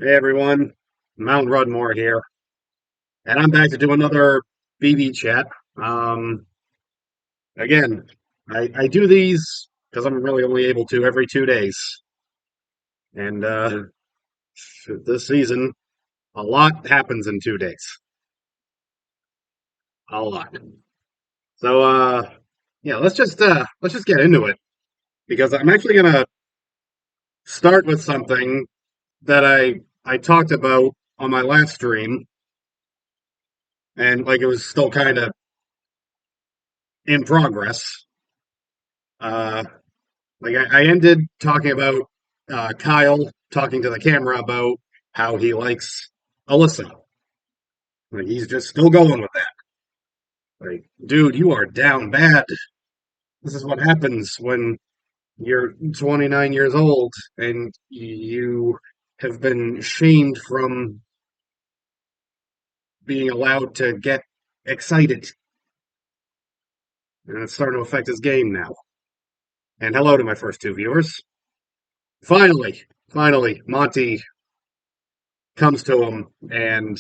Hey everyone, Mount Rudmore here, and I'm back to do another BB chat. Um, again, I do these because I'm really only able to every 2 days, and this season a lot happens in 2 days, a lot. So yeah, let's just get into it because I'm actually gonna start with something that I talked about on my last stream, and like it was still kind of in progress. Uh, Like I ended talking about Kyle talking to the camera about how he likes Alyssa. Like he's just still going with that. Like, dude, you are down bad. This is what happens when you're 29 years old and you have been shamed from being allowed to get excited. And it's starting to affect his game now. And hello to my first two viewers. Finally, Monty comes to him and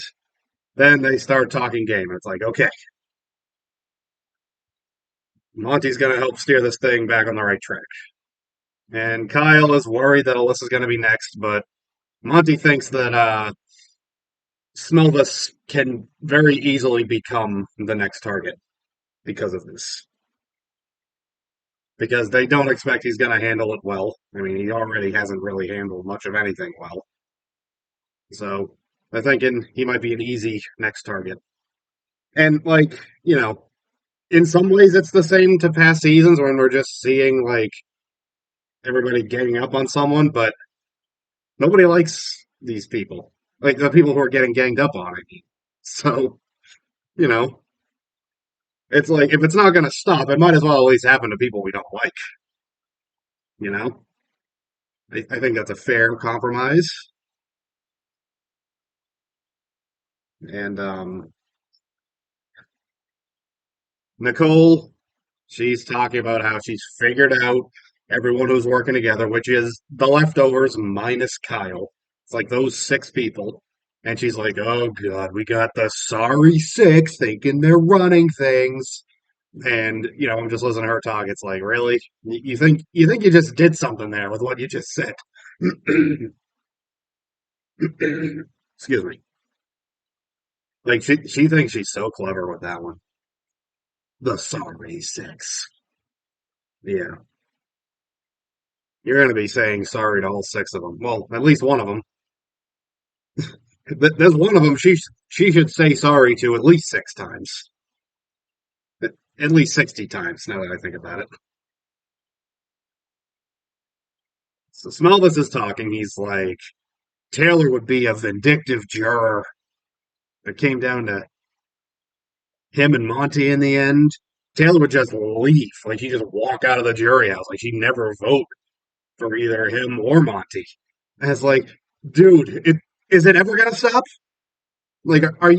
then they start talking game. It's like, okay, Monty's going to help steer this thing back on the right track. And Kyle is worried that Alyssa's going to be next, but Monty thinks that Smelvis can very easily become the next target because of this. Because they don't expect he's going to handle it well. I mean, he already hasn't really handled much of anything well. So they're thinking he might be an easy next target. And, like, in some ways it's the same to past seasons when we're just seeing, like, everybody ganging up on someone, but nobody likes these people. Like the people who are getting ganged up on, I mean. So, you know, it's like if it's not going to stop, it might as well at least happen to people we don't like, you know? I think that's a fair compromise. And Nicole, she's talking about how she's figured out everyone who's working together, which is the leftovers minus Kyle. It's like those six people. And she's like, oh, God, we got the sorry six thinking they're running things. And I'm just listening to her talk. It's like, really, you think you just did something there with what you just said? Excuse me. Like she thinks she's so clever with that one. The sorry six. Yeah, you're gonna be saying sorry to all six of them. Well, at least one of them. There's one of them. She should say sorry to at least 6 times. At least 60 times. Now that I think about it. So Smelvis is talking. He's like, Taylor would be a vindictive juror. It came down to him and Monty in the end. Taylor would just leave. Like he'd just walk out of the jury house. Like she'd never vote for either him or Monty. And it's like, dude, is it ever gonna stop? Like, are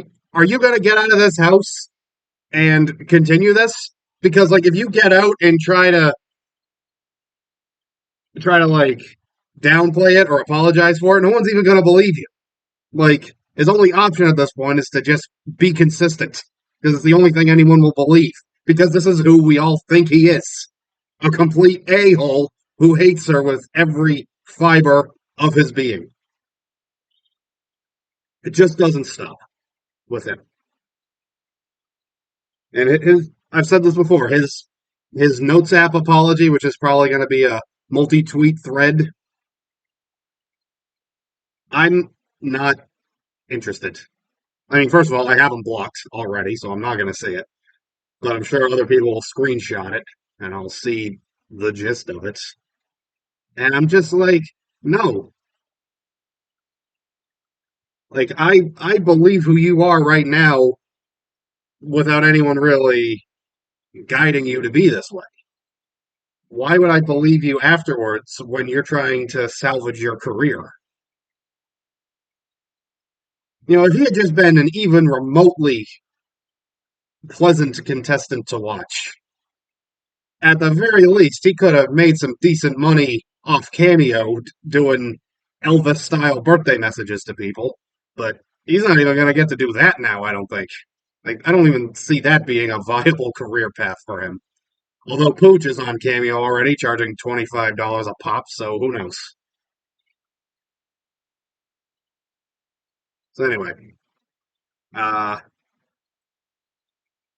you gonna get out of this house and continue this? Because like if you get out and try to like downplay it or apologize for it, no one's even gonna believe you. Like his only option at this point is to just be consistent because it's the only thing anyone will believe. Because this is who we all think he is, a complete a-hole who hates her with every fiber of his being. It just doesn't stop with him. And I've said this before, his Notes app apology, which is probably going to be a multi-tweet thread, I'm not interested. I mean, first of all, I have him blocked already, so I'm not going to see it. But I'm sure other people will screenshot it, and I'll see the gist of it. And I'm just like, no. Like I believe who you are right now without anyone really guiding you to be this way. Why would I believe you afterwards when you're trying to salvage your career? If he had just been an even remotely pleasant contestant to watch, at the very least, he could have made some decent money off Cameo doing Elvis style birthday messages to people, but he's not even going to get to do that now, I don't think. Like, I don't even see that being a viable career path for him. Although Pooch is on Cameo already, charging $25 a pop, so who knows? So anyway, uh,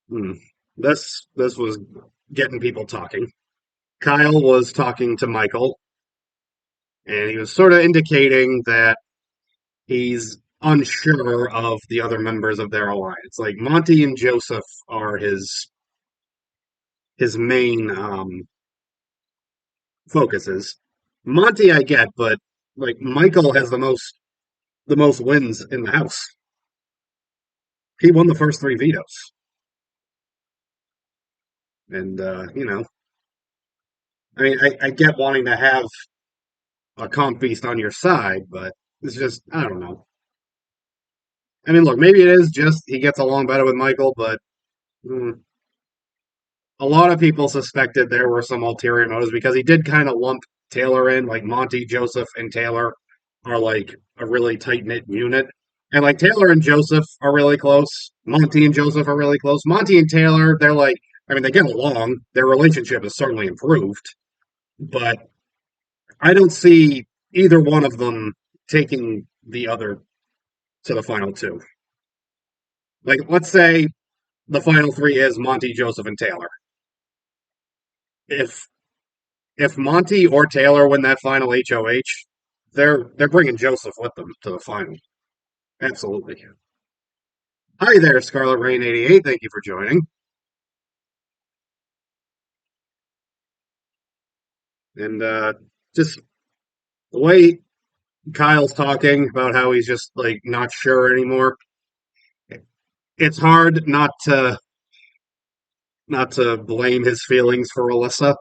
hmm, this was getting people talking. Kyle was talking to Michael, and he was sort of indicating that he's unsure of the other members of their alliance. Like Monty and Joseph are his main focuses. Monty, I get, but like Michael has the most wins in the house. He won the first three vetoes, and I mean, I get wanting to have a comp beast on your side, but it's just I don't know. I mean, look, maybe it is just he gets along better with Michael, but mm, a lot of people suspected there were some ulterior motives because he did kind of lump Taylor in, like Monty, Joseph, and Taylor are like a really tight knit unit. And like Taylor and Joseph are really close. Monty and Joseph are really close. Monty and Taylor, they're like, I mean, they get along. Their relationship is certainly improved, but I don't see either one of them taking the other to the final two. Like, let's say the final three is Monty, Joseph, and Taylor. If Monty or Taylor win that final HOH, they're bringing Joseph with them to the final. Absolutely. Hi there, Scarlet Rain 88. Thank you for joining. And just the way Kyle's talking about how he's just like not sure anymore. It's hard not to blame his feelings for Alyssa.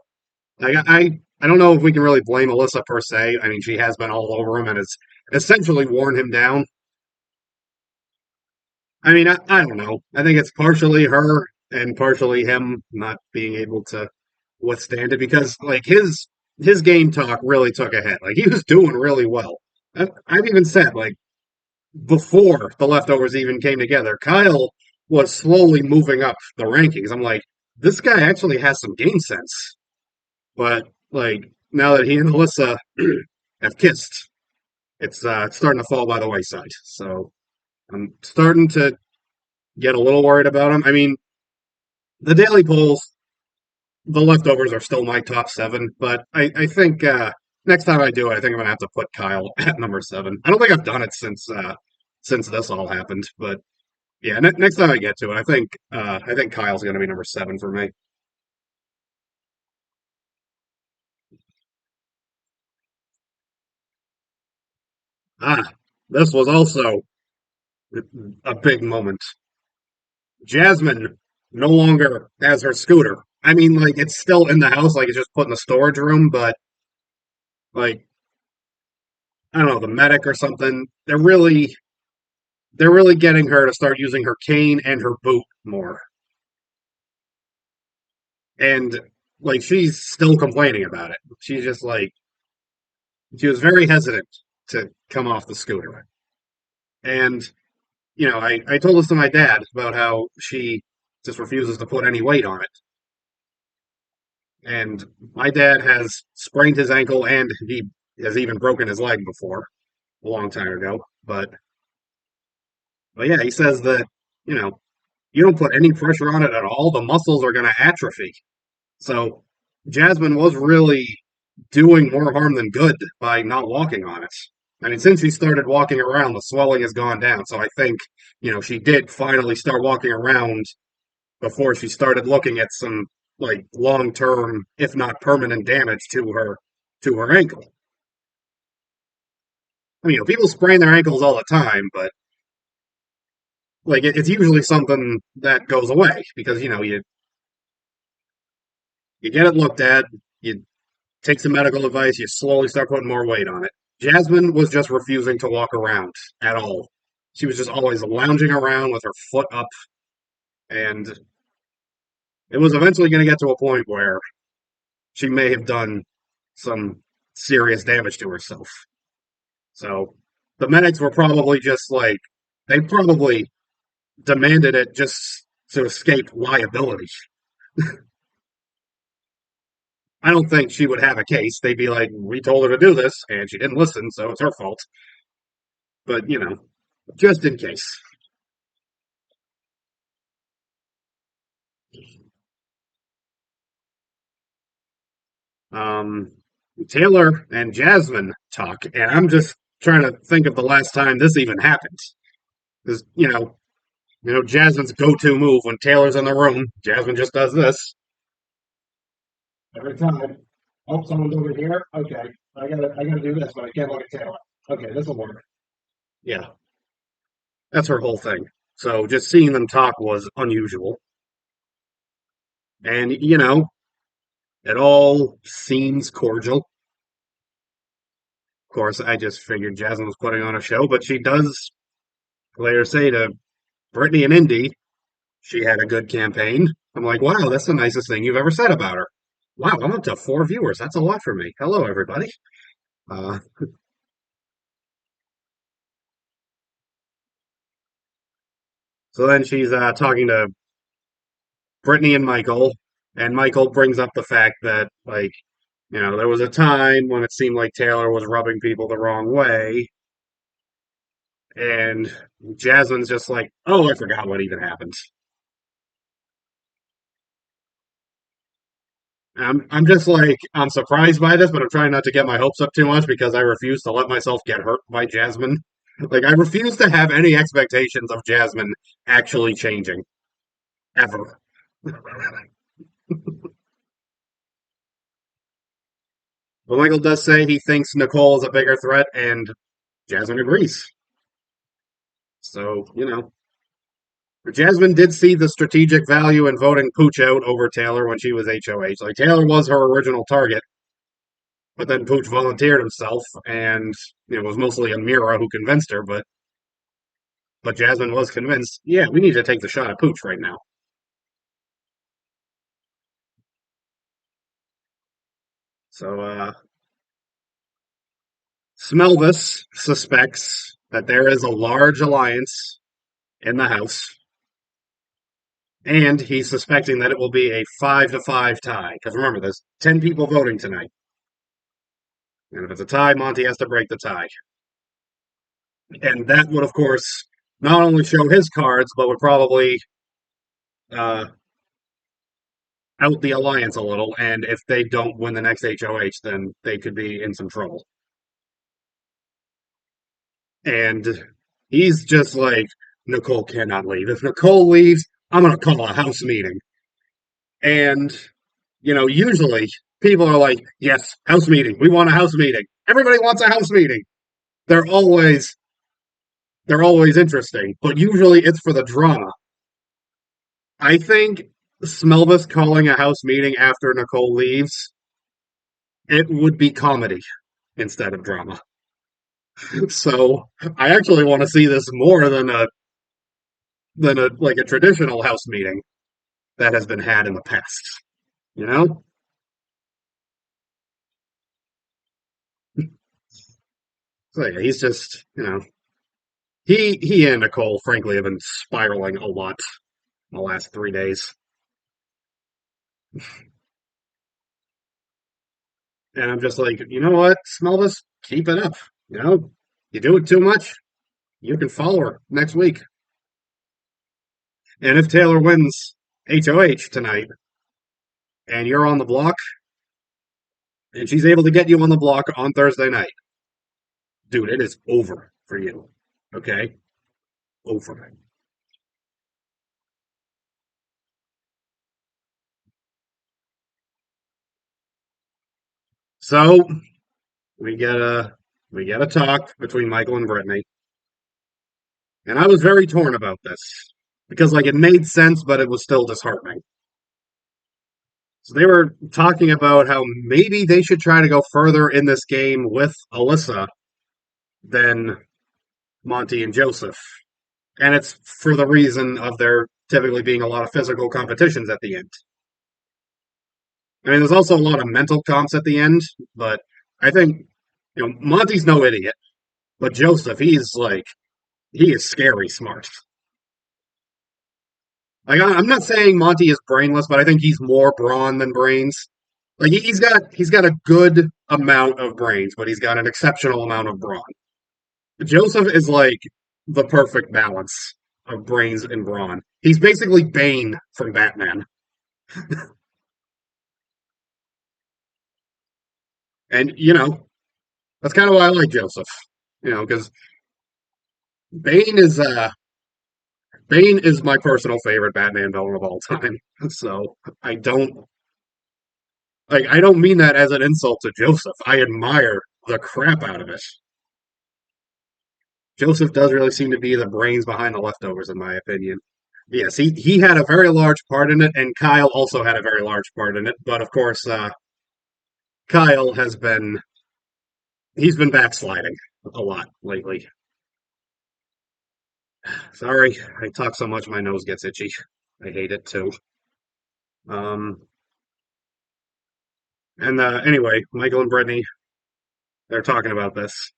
I don't know if we can really blame Alyssa per se. I mean, she has been all over him and has essentially worn him down. I mean, I don't know. I think it's partially her and partially him not being able to withstand it because like his game talk really took a hit. Like he was doing really well. I've even said like before the leftovers even came together, Kyle was slowly moving up the rankings. I'm like, this guy actually has some game sense. But like now that he and Alyssa have kissed, it's starting to fall by the wayside. So I'm starting to get a little worried about him. I mean, the daily polls, the leftovers are still my top seven, but I think next time I do it, I think I'm gonna have to put Kyle at number seven. I don't think I've done it since this all happened, but yeah, next time I get to it, I think Kyle's gonna be number seven for me. Ah, this was also a big moment. Jasmine no longer has her scooter. I mean, like it's still in the house, like it's just put in the storage room, but like I don't know, the medic or something. They're really getting her to start using her cane and her boot more. And like she's still complaining about it. She's just like she was very hesitant to come off the scooter. And I told this to my dad about how she just refuses to put any weight on it. And my dad has sprained his ankle and he has even broken his leg before a long time ago. But yeah, he says that, you know, you don't put any pressure on it at all, the muscles are going to atrophy. So Jasmine was really doing more harm than good by not walking on it. I mean, since she started walking around, the swelling has gone down. So I think, she did finally start walking around before she started looking at some like long term, if not permanent damage to her ankle. I mean, people sprain their ankles all the time, but like it's usually something that goes away because you get it looked at, you take some medical advice, you slowly start putting more weight on it. Jasmine was just refusing to walk around at all. She was just always lounging around with her foot up, and it was eventually going to get to a point where she may have done some serious damage to herself. So the medics were probably just like, they probably demanded it just to escape liability. I don't think she would have a case. They'd be like, we told her to do this, and she didn't listen, so it's her fault. But, just in case. Um, Taylor and Jasmine talk, and I'm just trying to think of the last time this even happened. Because, Jasmine's go-to move when Taylor's in the room, Jasmine just does this every time. Oh, someone's over here. Okay, I gotta do this, but I can't look at Taylor. Okay, this will work. Yeah, that's her whole thing. So just seeing them talk was unusual, and it all seems cordial. Of course, I just figured Jasmine was putting on a show, but she does later say to Brittany and Indy she had a good campaign. I'm like, wow, that's the nicest thing you've ever said about her. Wow, I'm up to 4 viewers. That's a lot for me. Hello, everybody. Uh, so then she's talking to Brittany and Michael brings up the fact that, like, there was a time when it seemed like Taylor was rubbing people the wrong way, and Jasmine's just like, oh, I forgot what even happened. I'm just like, I'm surprised by this, but I'm trying not to get my hopes up too much because I refuse to let myself get hurt by Jasmine. Like, I refuse to have any expectations of Jasmine actually changing, ever. But Michael does say he thinks Nicole is a bigger threat, and Jasmine agrees. So, Jasmine did see the strategic value in voting Pooch out over Taylor when she was HOH. Like, Taylor was her original target, but then Pooch volunteered himself, and it was mostly Amira who convinced her, but Jasmine was convinced, yeah, we need to take the shot at Pooch right now. So, Smelvis suspects that there is a large alliance in the House, and he's suspecting that it will be a 5-5 tie. Because remember, there's 10 people voting tonight. And if it's a tie, Monty has to break the tie. And that would, of course, not only show his cards, but would probably uh, out the alliance a little. And if they don't win the next HOH, then they could be in some trouble. And he's just like, Nicole cannot leave. If Nicole leaves, I'm going to call a house meeting. And, usually people are like, yes, house meeting. We want a house meeting. Everybody wants a house meeting. They're always they're always interesting, but usually it's for the drama. I think Smelvis calling a house meeting after Nicole leaves, it would be comedy instead of drama. So I actually want to see this more than a like a traditional house meeting that has been had in the past. You know? So yeah, he's just, he and Nicole, frankly, have been spiraling a lot in the last 3 days. And I'm just like, you know what, Smelvis, keep it up. You do it too much, you can follow her next week. And if Taylor wins HOH tonight and you're on the block and she's able to get you on the block on Thursday night, dude, it is over for you. Okay? Over. So we get a talk between Michael and Brittany. And I was very torn about this. Because like it made sense, but it was still disheartening. So they were talking about how maybe they should try to go further in this game with Alyssa than Monty and Joseph. And it's for the reason of there typically being a lot of physical competitions at the end. I mean, there's also a lot of mental comps at the end, but I think Monty's no idiot. But Joseph, he is scary smart. Like I'm not saying Monty is brainless, but I think he's more brawn than brains. Like he's got a good amount of brains, but he's got an exceptional amount of brawn. Joseph is like the perfect balance of brains and brawn. He's basically Bane from Batman, and that's kind of why I like Joseph. Because Bane is uh Bane is my personal favorite Batman villain of all time. So I don't mean that as an insult to Joseph. I admire the crap out of it. Joseph does really seem to be the brains behind the leftovers, in my opinion. Yes, he had a very large part in it, and Kyle also had a very large part in it. But of course, Kyle he's been backsliding a lot lately. Sorry, I talk so much my nose gets itchy. I hate it too. Um, and anyway, Michael and Brittany, they're talking about this.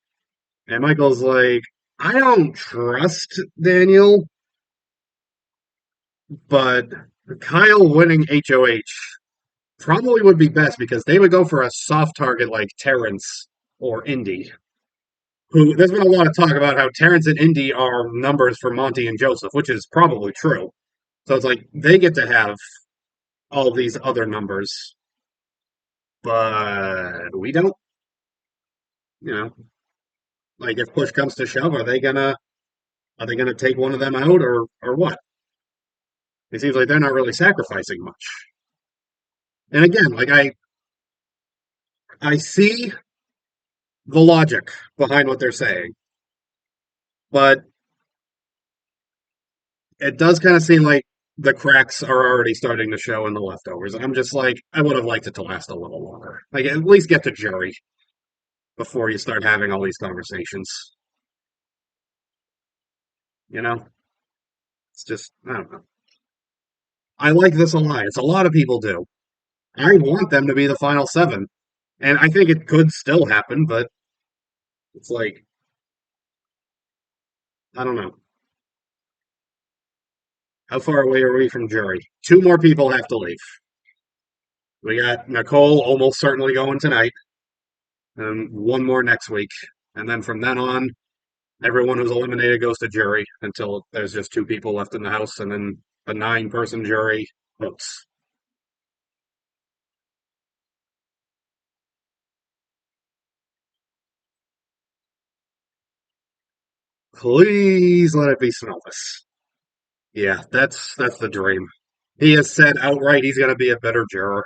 And Michael's like, I don't trust Daniel, but Kyle winning HOH probably would be best because they would go for a soft target like Terrence or Indy. Who there's been a lot of talk about how Terrence and Indy are numbers for Monty and Joseph, which is probably true. So it's like they get to have all these other numbers, but we don't. You know, like if push comes to shove, are they gonna take one of them out or what? It seems like they're not really sacrificing much. And again, like I see the logic behind what they're saying, but it does kind of seem like the cracks are already starting to show in the leftovers. I'm just like, I would have liked it to last a little longer. Like at least get to jury before you start having all these conversations. You know, it's just I don't know. I like this alliance. A lot of people do. I want them to be the final seven, and I think it could still happen, but it's like I don't know. How far away are we from jury? Two more people have to leave. We got Nicole almost certainly going tonight, and one more next week. And then from then on, everyone who's eliminated goes to jury until there's just two people left in the house, and then a nine-person jury votes. Please let it be Snelvis. Yeah, that's the dream. He has said outright he's going to be a better juror.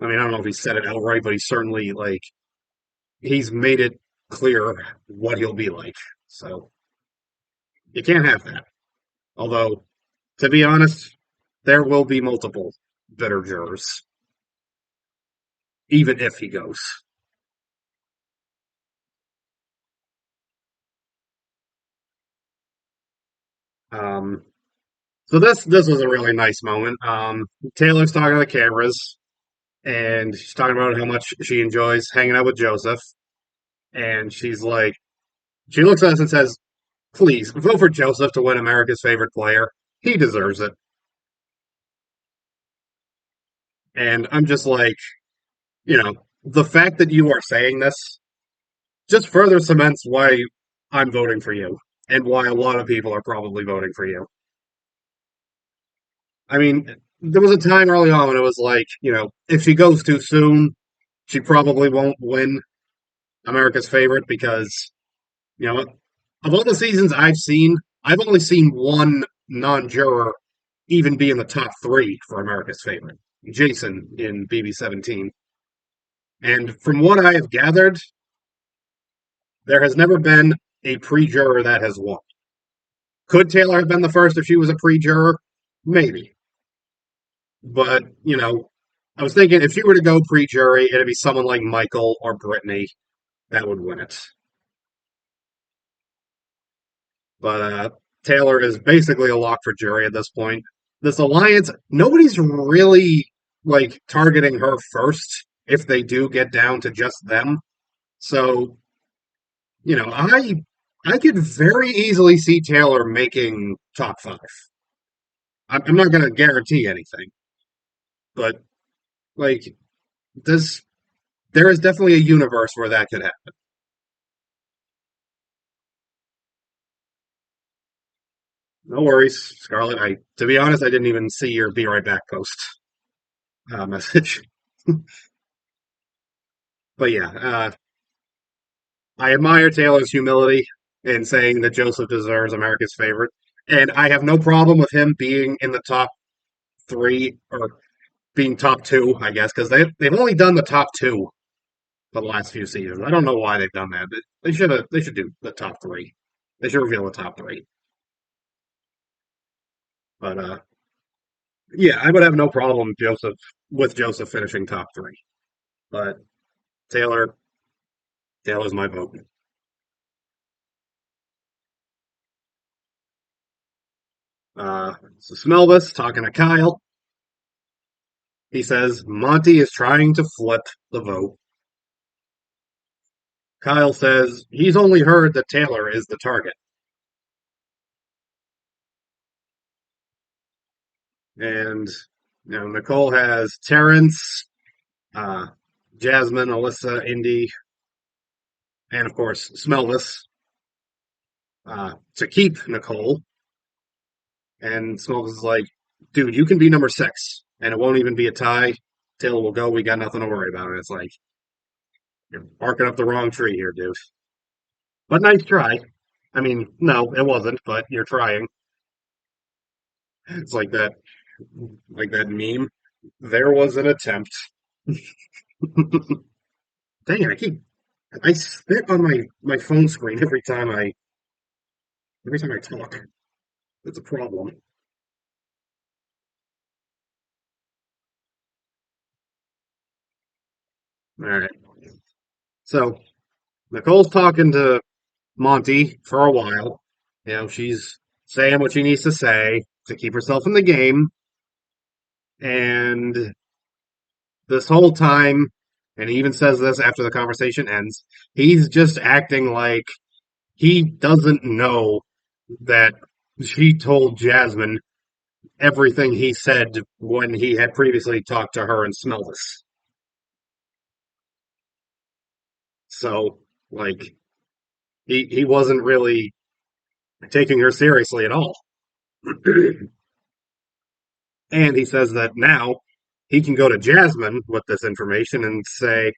I mean, I don't know if he said it outright, but he certainly he's made it clear what he'll be like. So you can't have that. Although, to be honest, there will be multiple better jurors, even if he goes. Um, so this was a really nice moment. Taylor's talking to the cameras, and she's talking about how much she enjoys hanging out with Joseph. And she looks at us and says, "Please vote for Joseph to win America's favorite player. He deserves it." And I'm just like, the fact that you are saying this just further cements why I'm voting for you and why a lot of people are probably voting for you. I mean, there was a time early on when it was like, if she goes too soon, she probably won't win America's favorite because, you know, of all the seasons I've only seen one non-juror even be in the top three for America's favorite, Jason in BB17. And from what I have gathered, there has never been a pre-juror that has won. Could Taylor have been the first if she was a pre-juror? Maybe. But, I was thinking if she were to go pre-jury, it'd be someone like Michael or Brittany that would win it. But Taylor is basically a lock for jury at this point. This alliance, nobody's really targeting her first if they do get down to just them. So I could very easily see Taylor making top five. I'm not going to guarantee anything, but like, does there is definitely a universe where that could happen. No worries, Scarlett. To be honest, I didn't even see your "Be Right Back" post message, but yeah, I admire Taylor's humility in saying that Joseph deserves America's favorite, and I have no problem with him being in the top three or being top two, I guess, because they've only done the top two for the last few seasons. I don't know why they've done that. They should do the top three. They should reveal the top three. But yeah, I would have no problem Joseph finishing top three. But Taylor Taylor's my vote. So Smelvis talking to Kyle. He says Monty is trying to flip the vote. Kyle says he's only heard that Taylor is the target. And Nicole has Terrence, uh, Jasmine, Alyssa, Indy, and of course Smelvis to keep Nicole. And Smelvis is like, dude, you can be number six, and it won't even be a tie. Taylor will go. We got nothing to worry about. And it's like you're barking up the wrong tree here, dude. But nice try. I mean, no, it wasn't, but you're trying. It's like that meme. There was an attempt. Dang it! I spit on my phone screen every time I talk. It's a problem. All right. So Nicole's talking to Monty for a while. She's saying what she needs to say to keep herself in the game. And this whole time, and he even says this after the conversation ends, he's just acting like he doesn't know that she told Jasmine everything he said when he had previously talked to her and Smelvis. So, like, he wasn't really taking her seriously at all. And he says that now he can go to Jasmine with this information and say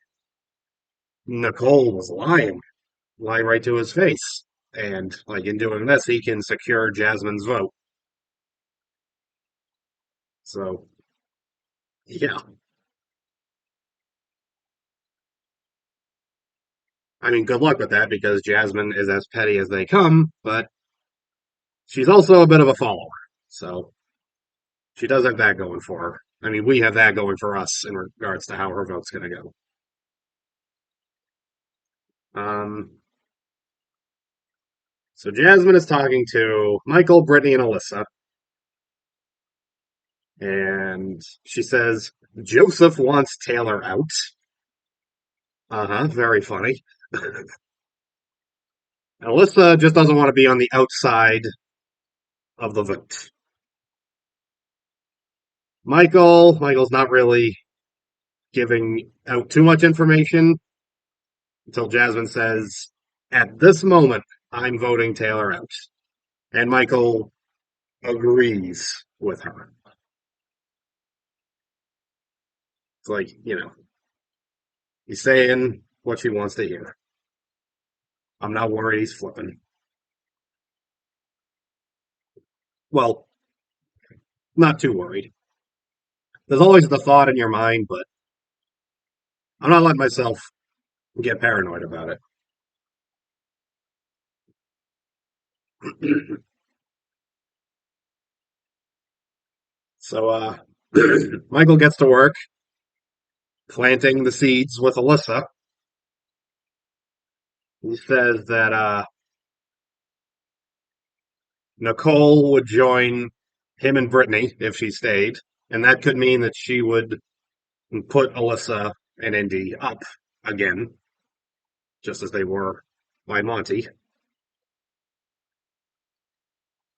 Nicole was lying, lie right to his face. And like in doing this, he can secure Jasmine's vote. So yeah, I mean, good luck with that because Jasmine is as petty as they come, but she's also a bit of a follower. So she does have that going for her. I mean, we have that going for us in regards to how her vote's going to go. Um, so Jasmine is talking to Michael, Brittany, and Alyssa, and she says Joseph wants Taylor out. Uh huh. Very funny. Alyssa just doesn't want to be on the outside of the vote. Michael's not really giving out too much information until Jasmine says, "At this moment, I'm voting Taylor out," and Michael agrees with her. It's like he's saying what she wants to hear. I'm not worried he's flipping. Well, not too worried. There's always the thought in your mind, but I'm not letting myself get paranoid about it. So Michael gets to work planting the seeds with Alyssa. He says that Nicole would join him and Brittany if she stayed, and that could mean that she would put Alyssa and Indy up again, just as they were by Monty.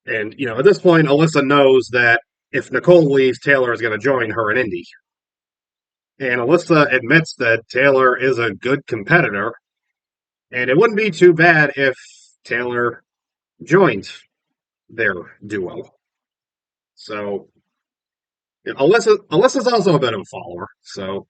And, at this point, Alyssa knows that if Nicole leaves, Taylor is going to join her in Indy. And Alyssa admits that Taylor is a good competitor, and it wouldn't be too bad if Taylor joined their duo. So Alyssa's also a bit of a follower. So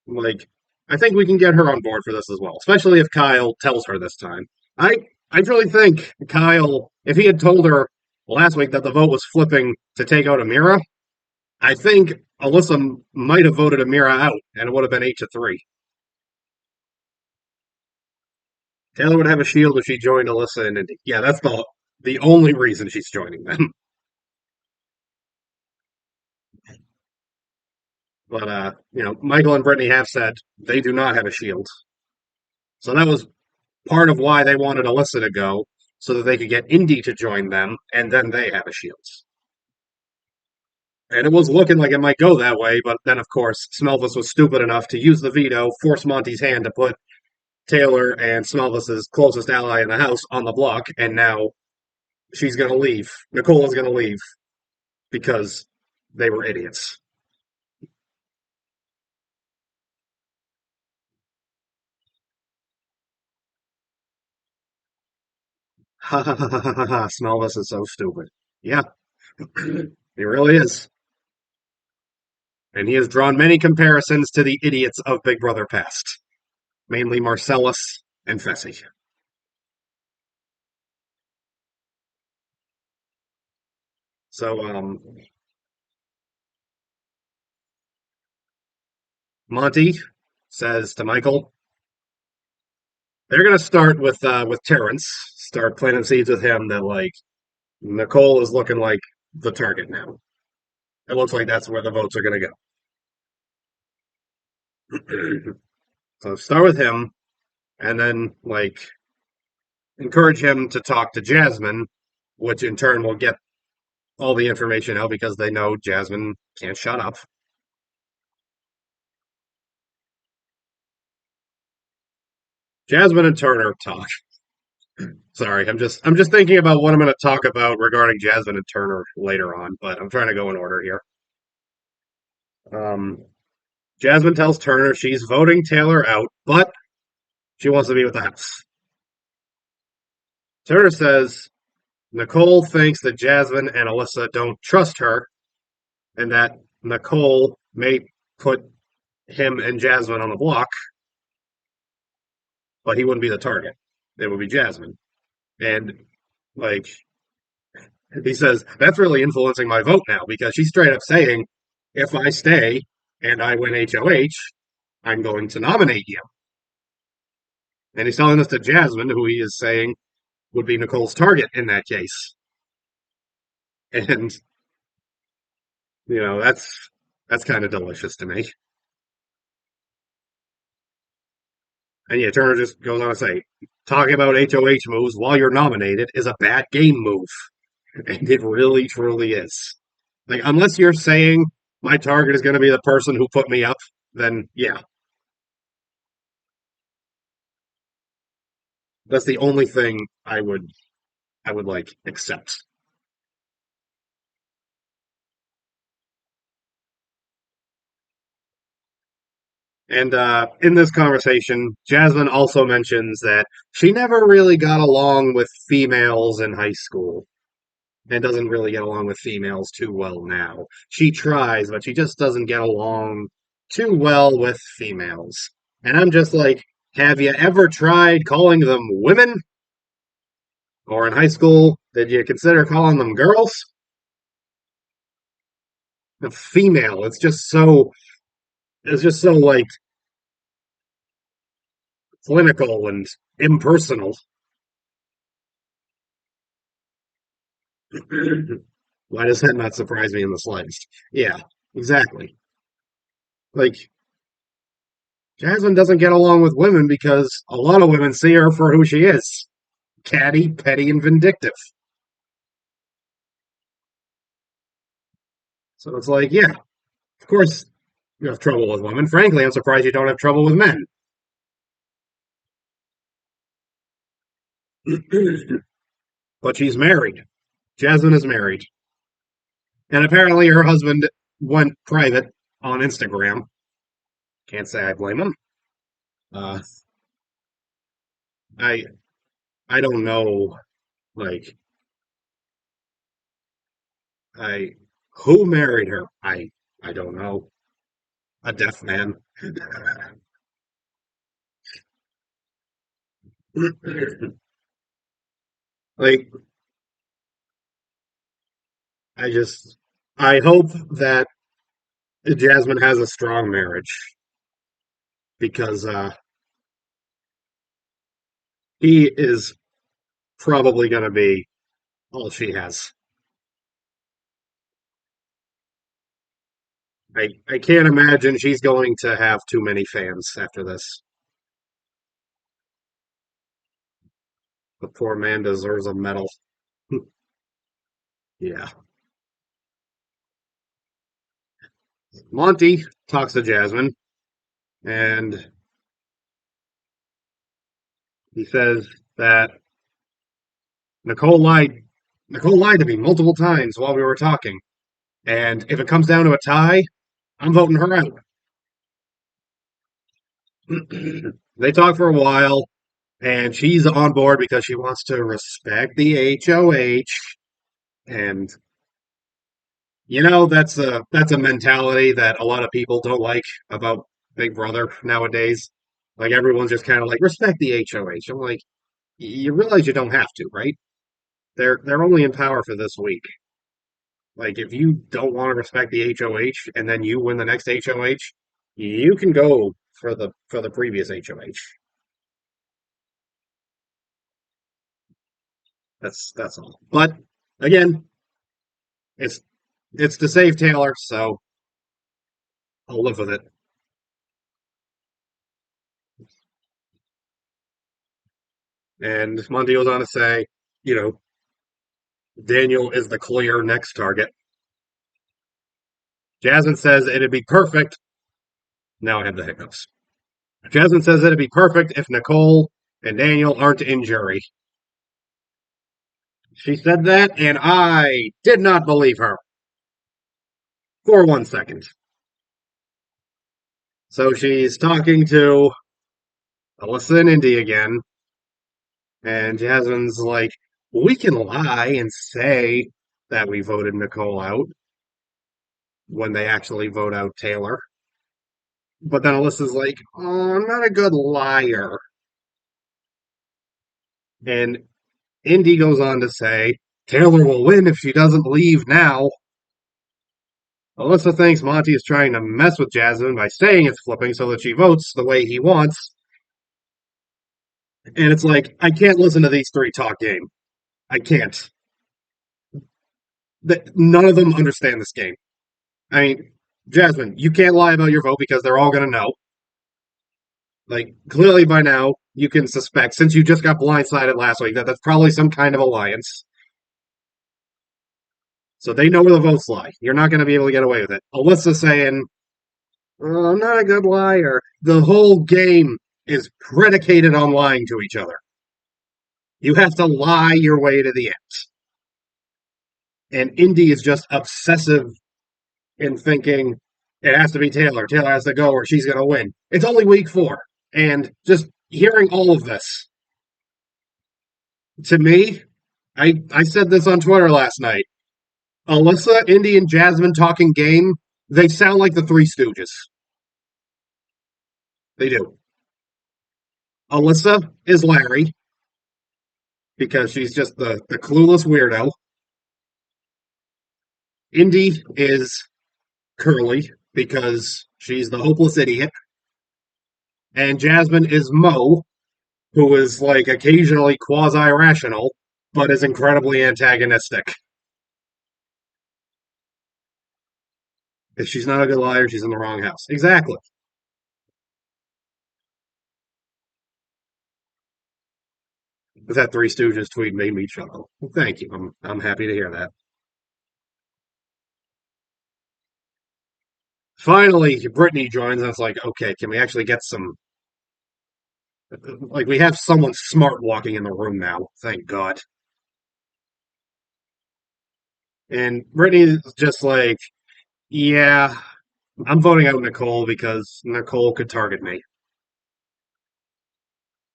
like I think we can get her on board for this as well, especially if Kyle tells her this time. I I really think Kyle, if he had told her last week that the vote was flipping to take out Amira, I think Alyssa might have voted Amira out, and it would have been 8-3. Taylor would have a shield if she joined Alyssa and Indy. Yeah, that's the only reason she's joining them. But Michael and Brittany have said they do not have a shield. So that was part of why they wanted Alyssa to go, so that they could get Indy to join them, and then they have a shield. And it was looking like it might go that way, but then, of course, Smelvis was stupid enough to use the veto, force Monty's hand to put Taylor and Smelvis's closest ally in the house on the block, and now she's going to leave. Nicole is going to leave because they were idiots. Ha ha ha ha ha ha! Smelvis is so stupid. Yeah, he really is. And he has drawn many comparisons to the idiots of Big Brother past, mainly Marcellus and Fessy. So Monty says to Michael, they're going to start with Terrence, start planting seeds with him that like Nicole is looking like the target now. It looks like that's where the votes are going to go. So start with him, and then like encourage him to talk to Jasmine, which in turn will get all the information out because they know Jasmine can't shut up. Jasmine and Turner talk. Sorry, I'm just thinking about what I'm going to talk about regarding Jasmine and Turner later on, but I'm trying to go in order here. Um, Jasmine tells Turner she's voting Taylor out, but she wants to be with the house. Turner says Nicole thinks that Jasmine and Alyssa don't trust her, and that Nicole may put him and Jasmine on the block, but he wouldn't be the target. It would be Jasmine. And like he says, that's really influencing my vote now because she's straight up saying, if I stay and I win HOH, I'm going to nominate you. And he's telling this to Jasmine, who he is saying would be Nicole's target in that case. And that's kind of delicious to me. And yeah, Turner just goes on to say, talking about HOH moves while you're nominated is a bad game move. And it really, truly is. Like, unless you're saying my target is going to be the person who put me up, then yeah, that's the only thing I would like accept. And in this conversation, Jasmine also mentions that she never really got along with females in high school and doesn't really get along with females too well now. She tries, but she just doesn't get along too well with females. And I'm just like, have you ever tried calling them women? Or in high school, did you consider calling them girls? The female, it's just so like clinical and impersonal. Why does that not surprise me in the slightest? Yeah, exactly. Like Jasmine doesn't get along with women because a lot of women see her for who she is: catty, petty, and vindictive. So it's like, yeah, of course you have trouble with women. Frankly, I'm surprised you don't have trouble with men. But she's married. Jasmine is married. And apparently her husband went private on Instagram. Can't say I blame him. Uh, I I don't know, like, I who married her? I don't know. A deaf man. Like, I just I hope that Jasmine has a strong marriage because he is probably going to be all she has. I can't imagine she's going to have too many fans after this. The poor man deserves a medal. Yeah. Monty talks to Jasmine and he says that Nicole lied. Nicole lied to me multiple times while we were talking. And if it comes down to a tie, I'm voting her out. They talk for a while, and she's on board because she wants to respect the HOH. And that's a mentality that a lot of people don't like about Big Brother nowadays. Like everyone's just kind of like respect the HOH. I'm like, you realize you don't have to, right? They're only in power for this week. Like if you don't want to respect the HOH and then you win the next HOH, you can go for the previous HOH. That's all. But again, it's it's to save Taylor, so I'll live with it. And Monty goes on to say, you know, Daniel is the clear next target. Jasmine says it'd be perfect. Now I have the hiccups. Jasmine says it'd be perfect if Nicole and Daniel aren't in jury. She said that, and I did not believe her for 1 second. So she's talking to Alyssa and Indy again, and Jasmine's like, we can lie and say that we voted Nicole out when they actually vote out Taylor. But then Alyssa's like, oh, I'm not a good liar. And Indy goes on to say, Taylor will win if she doesn't leave now. Alyssa thinks Monty is trying to mess with Jasmine by saying it's flipping so that she votes the way he wants. And it's like, I can't listen to these three talk game. I can't. None of them understand this game. I mean, Jasmine, you can't lie about your vote because they're all going to know. Like, clearly by now, you can suspect, since you just got blindsided last week, that that's probably some kind of alliance. So they know where the votes lie. You're not going to be able to get away with it. Alyssa saying, oh, I'm not a good liar. The whole game is predicated on lying to each other. You have to lie your way to the end. And Indy is just obsessive in thinking it has to be Taylor. Taylor has to go or she's going to win. It's only week 4. And just hearing all of this, to me, I said this on Twitter last night. Alyssa, Indy, and Jasmine talking game, they sound like the Three Stooges. They do. Alyssa is Larry because she's just the clueless weirdo. Indy is Curly because she's the hopeless idiot. And Jasmine is Mo, who is like occasionally quasi rational, but is incredibly antagonistic. If she's not a good liar, she's in the wrong house. Exactly. But that Three Stooges tweet made me chuckle. Well, thank you. I'm happy to hear that. Finally, Brittany joins, and it's like, okay, can we actually get some Like we have someone smart walking in the room now, thank God. And Brittany's just like, yeah, I'm voting out Nicole because Nicole could target me.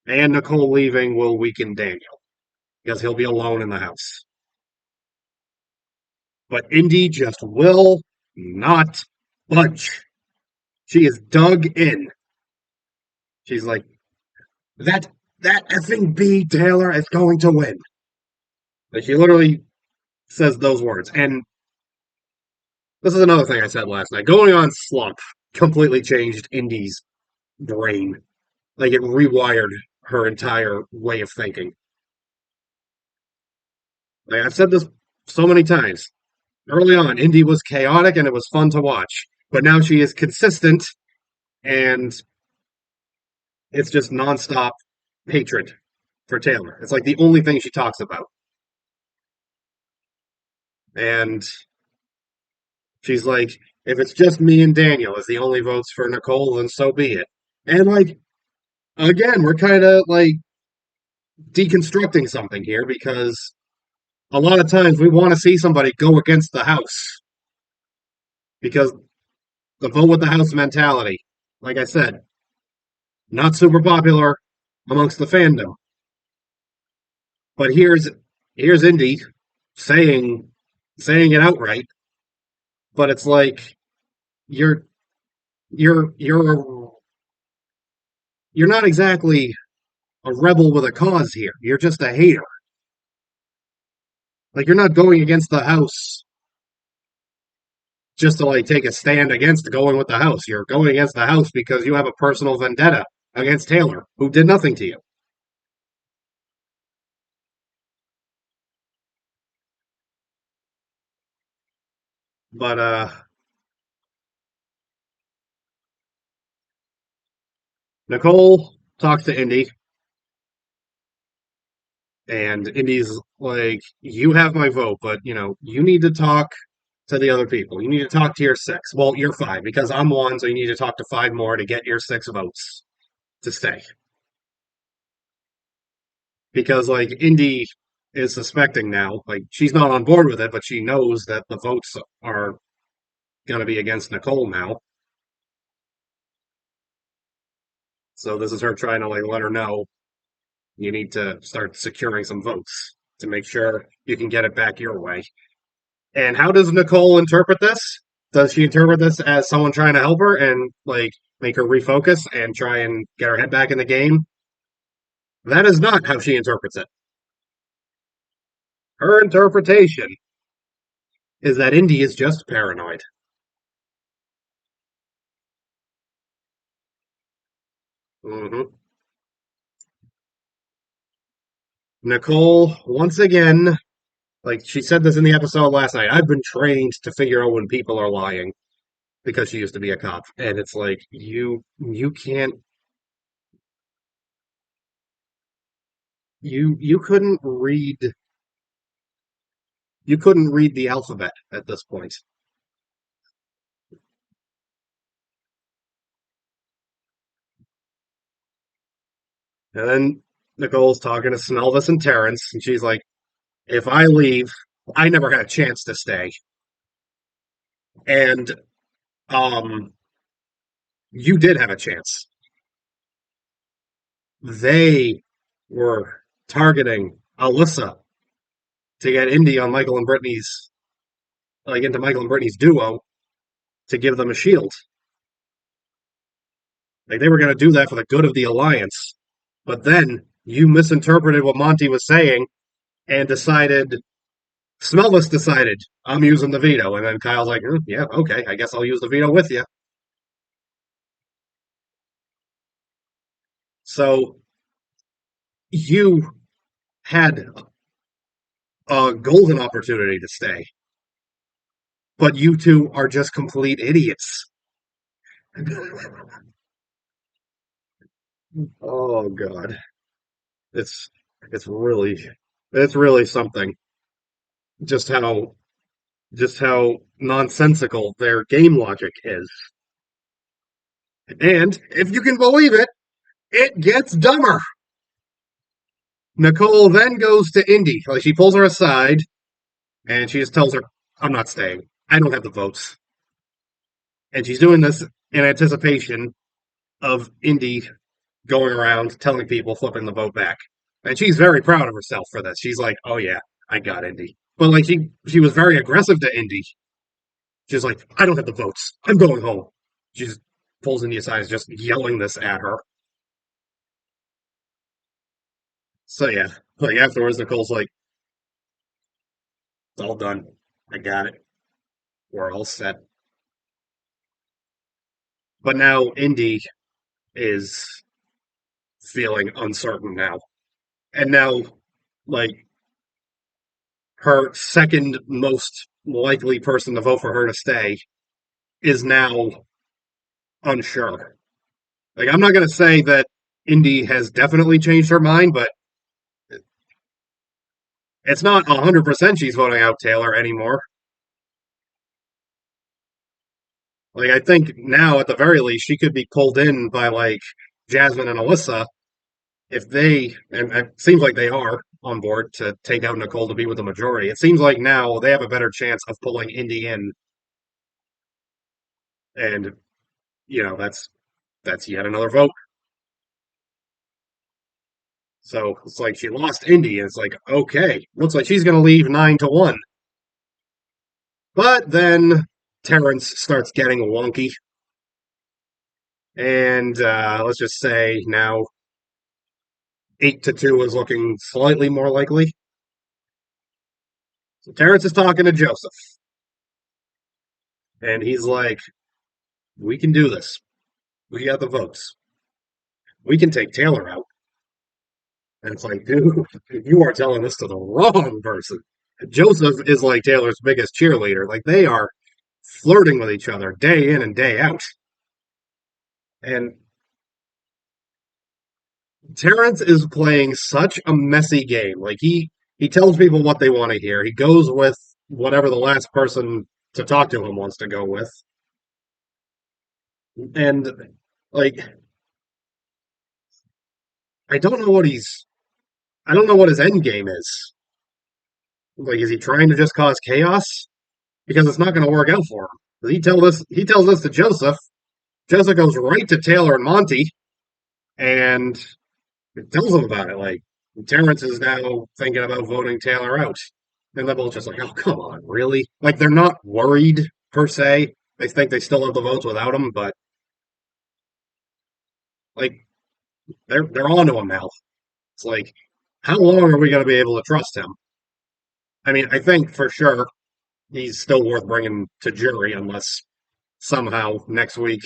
And Nicole leaving will weaken Daniel because he'll be alone in the house. But Indy just will not budge. She is dug in. She's like, that that effing B Taylor is going to win. Like she literally says those words. And this is another thing I said last night. Going on slump completely changed Indy's brain. Like it rewired her entire way of thinking. Like I've said this so many times. Early on, Indy was chaotic and it was fun to watch. But now she is consistent and it's just nonstop hatred for Taylor. It's like the only thing she talks about. And she's like, if it's just me and Daniel as the only votes for Nicole, then so be it. And like, again, we're kind of like deconstructing something here because a lot of times we want to see somebody go against the house because the vote with the house mentality, like I said, not super popular amongst the fandom. But here's Indy saying saying it outright, but it's like you're you're you're not exactly a rebel with a cause here. You're just a hater. Like you're not going against the house just to like take a stand against going with the house. You're going against the house because you have a personal vendetta against Taylor, who did nothing to you. But Nicole talks to Indy, and Indy's like, "You have my vote, but you need to talk to the other people. You need to talk to your six. Well, you're five because I'm one, so you need to talk to five more to get your six votes to stay." Because like Indy is suspecting now, like she's not on board with it, but she knows that the votes are going to be against Nicole now. So this is her trying to like let her know you need to start securing some votes to make sure you can get it back your way. And how does Nicole interpret this? Does she interpret this as someone trying to help her and like make her refocus and try and get her head back in the game? That is not how she interprets it. Her interpretation is that Indy is just paranoid. Hmm. Nicole, once again, like she said this in the episode last night, I've been trained to figure out when people are lying because she used to be a cop. And it's like you can't you couldn't read the alphabet at this point. And then Nicole's talking to Smelvis and Terrence, and she's like, if I leave, I never got a chance to stay. And um you did have a chance. They were targeting Alyssa to get Indy on Michael and Brittany's like into Michael and Brittany's duo to give them a shield. Like they were gonna do that for the good of the alliance. But then you misinterpreted what Monty was saying and decided Smellless decided I'm using the veto, and then Kyle's like, "Yeah, okay, I guess I'll use the veto with you." So you had a golden opportunity to stay, but you two are just complete idiots. Oh God, it's it's really it's really something. Just how just how nonsensical their game logic is, and if you can believe it, It gets dumber. Nicole then goes to Indy. Like she pulls her aside and she just tells her, I'm not staying. I don't have the votes. And she's doing this in anticipation of Indy going around telling people, flipping the vote back. And she's very proud of herself for this. She's like, oh yeah, I got Indy. But like she was very aggressive to Indy. She's like, I don't have the votes. I'm going home. She just pulls Indy aside, just yelling this at her. So yeah, like afterwards, Nicole's like, it's all done. I got it. We're all set. But now Indy is feeling uncertain now. And now, like, her second most likely person to vote for her to stay is now unsure. Like, I'm not going to say that Indy has definitely changed her mind, but it's not 100% she's voting out Taylor anymore. Like, I think now, at the very least, she could be pulled in by, like, Jasmine and Alyssa if they, and it seems like they are on board to take out Nicole to be with the majority. It seems like now they have a better chance of pulling Indy in, and that's yet another vote. So it's like she lost Indy, and it's like okay, looks like she's going to leave 9-1. But then Terrence starts getting wonky, and let's just say now 8-2 is looking slightly more likely. So Terrence is talking to Joseph, and he's like, "We can do this. We got the votes. We can take Taylor out." And it's like, dude, you are telling this to the wrong person. Joseph is like Taylor's biggest cheerleader. Like they are flirting with each other day in and day out. And Terrence is playing such a messy game. Like he tells people what they want to hear. He goes with whatever the last person to talk to him wants to go with. And like I don't know what he's I don't know what his end game is. Like is he trying to just cause chaos? Because it's not going to work out for him. He tells this to Joseph. Joseph goes right to Taylor and Monty and tells him about it. Like Terrence is now thinking about voting Taylor out. And they're both just like, oh come on, really? Like they're not worried per se. They think they still have the votes without him, but like they're onto him now. It's like, how long are we going to be able to trust him? I mean, I think for sure he's still worth bringing to jury unless somehow next week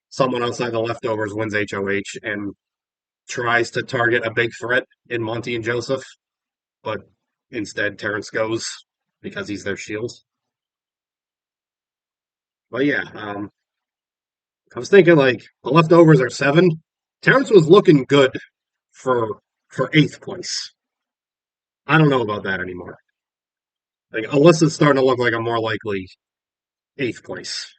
someone outside the leftovers wins HOH and tries to target a big threat in Monty and Joseph, but instead Terrence goes because he's their shield. But yeah, I was thinking like the leftovers are 7. Terrence was looking good for eighth place. I don't know about that anymore. Like Alyssa's starting to look like a more likely eighth place,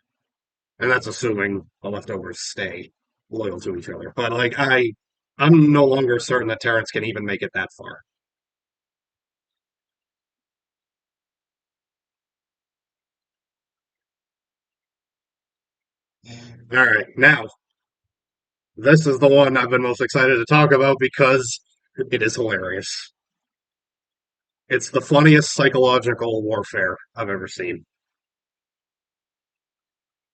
and that's assuming the leftovers stay loyal to each other. But like I'm no longer certain that Terrence can even make it that far. All right, now this is the one I've been most excited to talk about because it is hilarious. It's the funniest psychological warfare I've ever seen.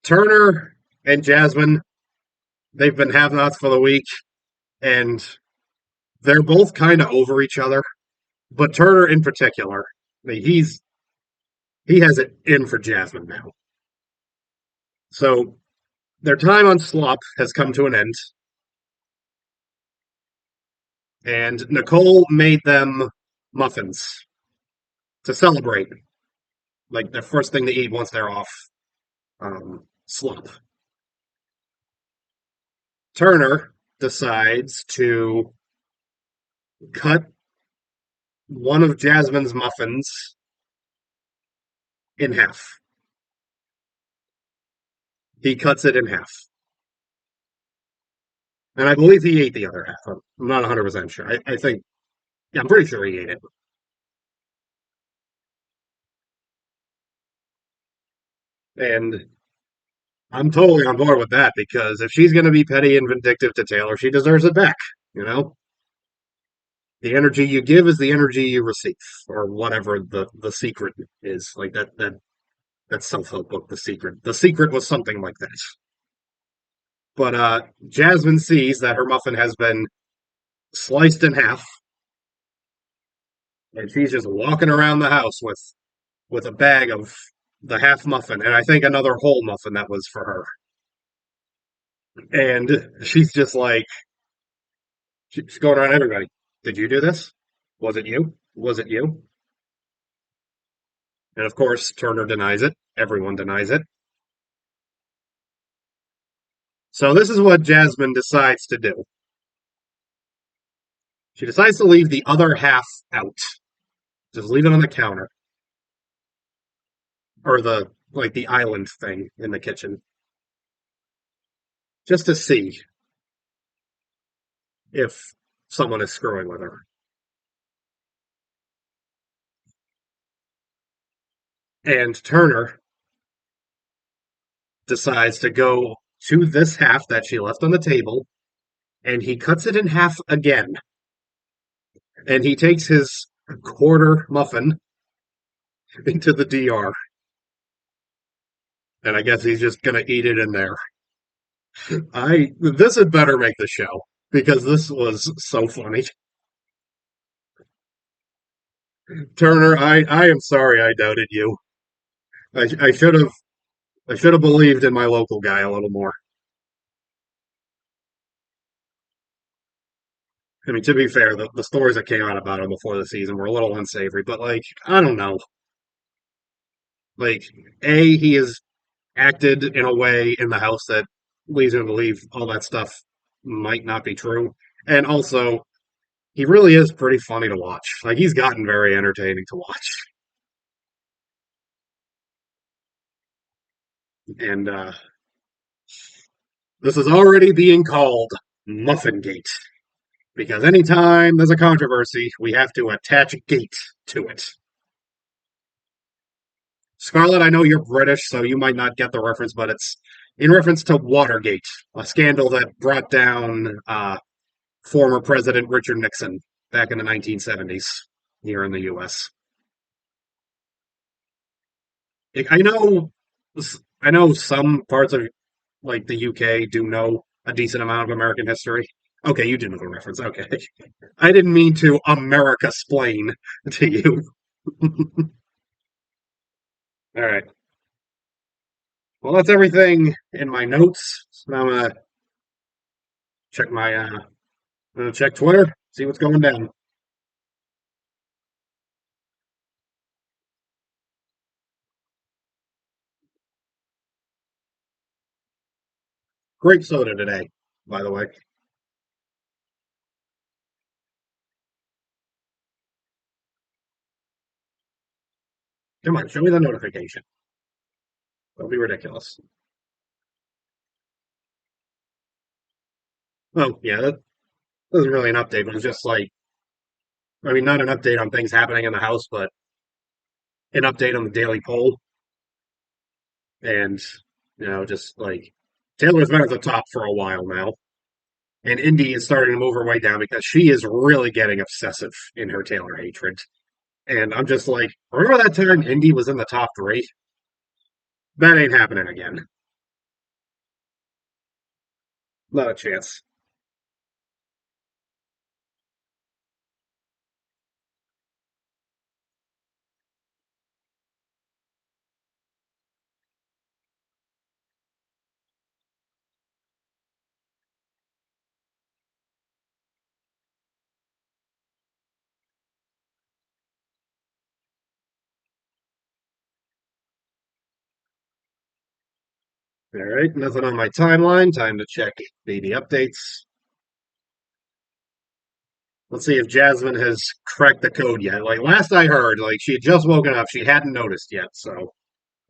Turner and Jasmine, they've been have nots for the week, and they're both kind of over each other. But Turner in particular, he has it in for Jasmine now. So their time on Slop has come to an end, and Nicole made them muffins to celebrate, like the first thing to eat once they're off Slop. Turner decides to cut one of Jasmine's muffins in half. He cuts it in half. And I believe he ate the other half. I'm not 100% sure. I think, yeah, I'm pretty sure he ate it. And I'm totally on board with that because if she's going to be petty and vindictive to Taylor, she deserves it back. You know, the energy you give is the energy you receive, or whatever the secret is. Like that self help book, The Secret. The Secret was something like that. But Jasmine sees that her muffin has been sliced in half, and she's just walking around the house with a bag of the half muffin, and I think another whole muffin that was for her. And she's just like, she's going around everybody. Did you do this? Was it you? Was it you? And of course, Turner denies it. Everyone denies it. So this is what Jasmine decides to do. She decides to leave the other half out. Just leave it on the counter or the island thing in the kitchen, just to see if someone is screwing with her. And Turner decides to go to this half that she left on the table, and he cuts it in half again. And he takes his quarter muffin into the DR, and I guess he's just gonna eat it in there. I This had better make the show because this was so funny. Turner, I am sorry I doubted you. I should have believed in my local guy a little more. I mean, to be fair, the stories that came out about him before the season were a little unsavory, but like, I don't know. Like, he has acted in a way in the house that leads me to believe all that stuff might not be true. And also, he really is pretty funny to watch. Like, he's gotten very entertaining to watch. And this is already being called Muffin Gate because anytime there's a controversy, we have to attach a gate to it. Scarlett, I know you're British, so you might not get the reference, but it's in reference to Watergate, a scandal that brought down former President Richard Nixon back in the 1970s here in the U.S. I know, I know some parts of like the UK do know a decent amount of American history. Okay, you do know the reference. Okay, I didn't mean to America splain to you. All right. Well, that's everything in my notes. So now I'm gonna check my I'm gonna check Twitter, see what's going down. Great soda today, by the way. Come on, show me the notification. Don't be ridiculous. Oh, yeah, that wasn't really an update. It was just like, I mean, not an update on things happening in the house, but an update on the daily poll. And, just like Taylor's been at the top for a while now. And Indy is starting to move her way down because she is really getting obsessive in her Taylor hatred. And I'm just like, remember that time Indy was in the top three? That ain't happening again. Not a chance. All right, nothing on my timeline. Time to check baby updates. Let's see if Jasmine has cracked the code yet. Like last I heard, like she had just woken up, she hadn't noticed yet. So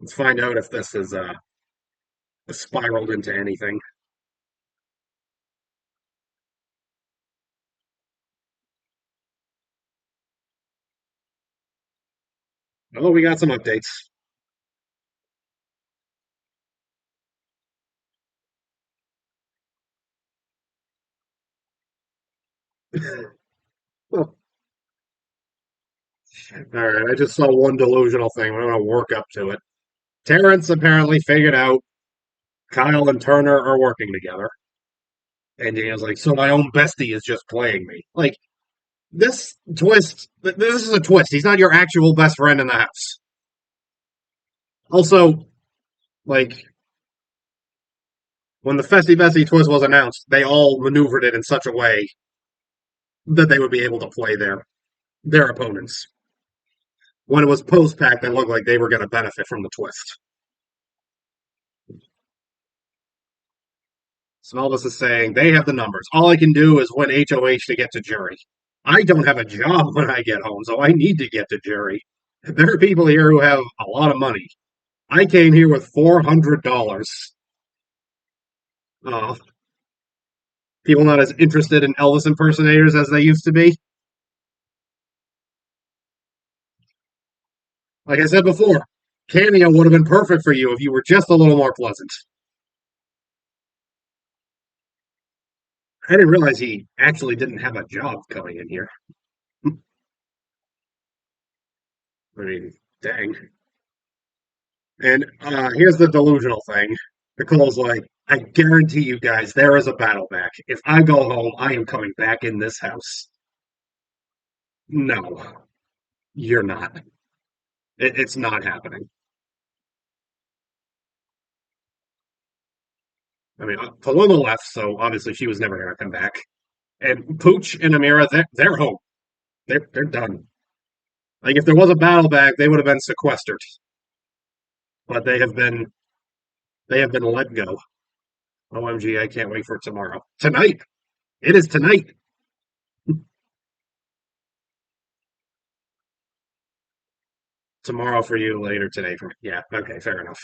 let's find out if this is spiraled into anything. Oh, we got some updates. All right, I just saw one delusional thing. I'm going to work up to it. Terrence apparently figured out Kyle and Turner are working together. And Daniel's like, so my own bestie is just playing me. Like, this twist, this is a twist. He's not your actual best friend in the house. Also, like, when the Festy Bestie twist was announced, they all maneuvered it in such a way that they would be able to play their opponents. When it was post pack, they looked like they were going to benefit from the twist. Smelvis is saying they have the numbers. All I can do is win HOH to get to jury. I don't have a job when I get home, so I need to get to jury. There are people here who have a lot of money. I came here with $400. Uh, People not as interested in Elvis impersonators as they used to be. Like I said before, Cameo would have been perfect for you if you were just a little more pleasant. I didn't realize he actually didn't have a job coming in here. I mean, dang. And here's the delusional thing. Nicole's like, I guarantee you guys, there is a battle back. If I go home, I am coming back in this house. No, you're not. It's not happening. I mean, Paloma left, so obviously she was never going to come back. And Pooch and Amira, they're home. They're done. Like if there was a battle back, they would have been sequestered, but they have been let go. OMG, I can't wait for tomorrow. Tonight. It is tonight. Tomorrow for you, later today for me. Yeah, okay, fair enough.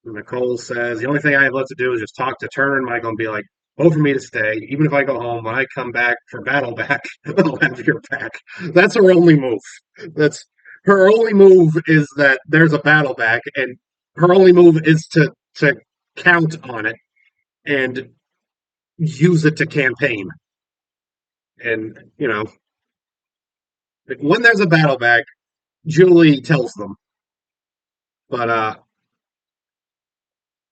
Nicole says the only thing I have left to do is just talk to Turner and Michael and be like, vote for me to stay. Even if I go home, when I come back for battle back, I'll have your back. That's her only move. That's her only move is that there's a battle back, and her only move is to count on it and use it to campaign. And when there's a battle back, Julie tells them. But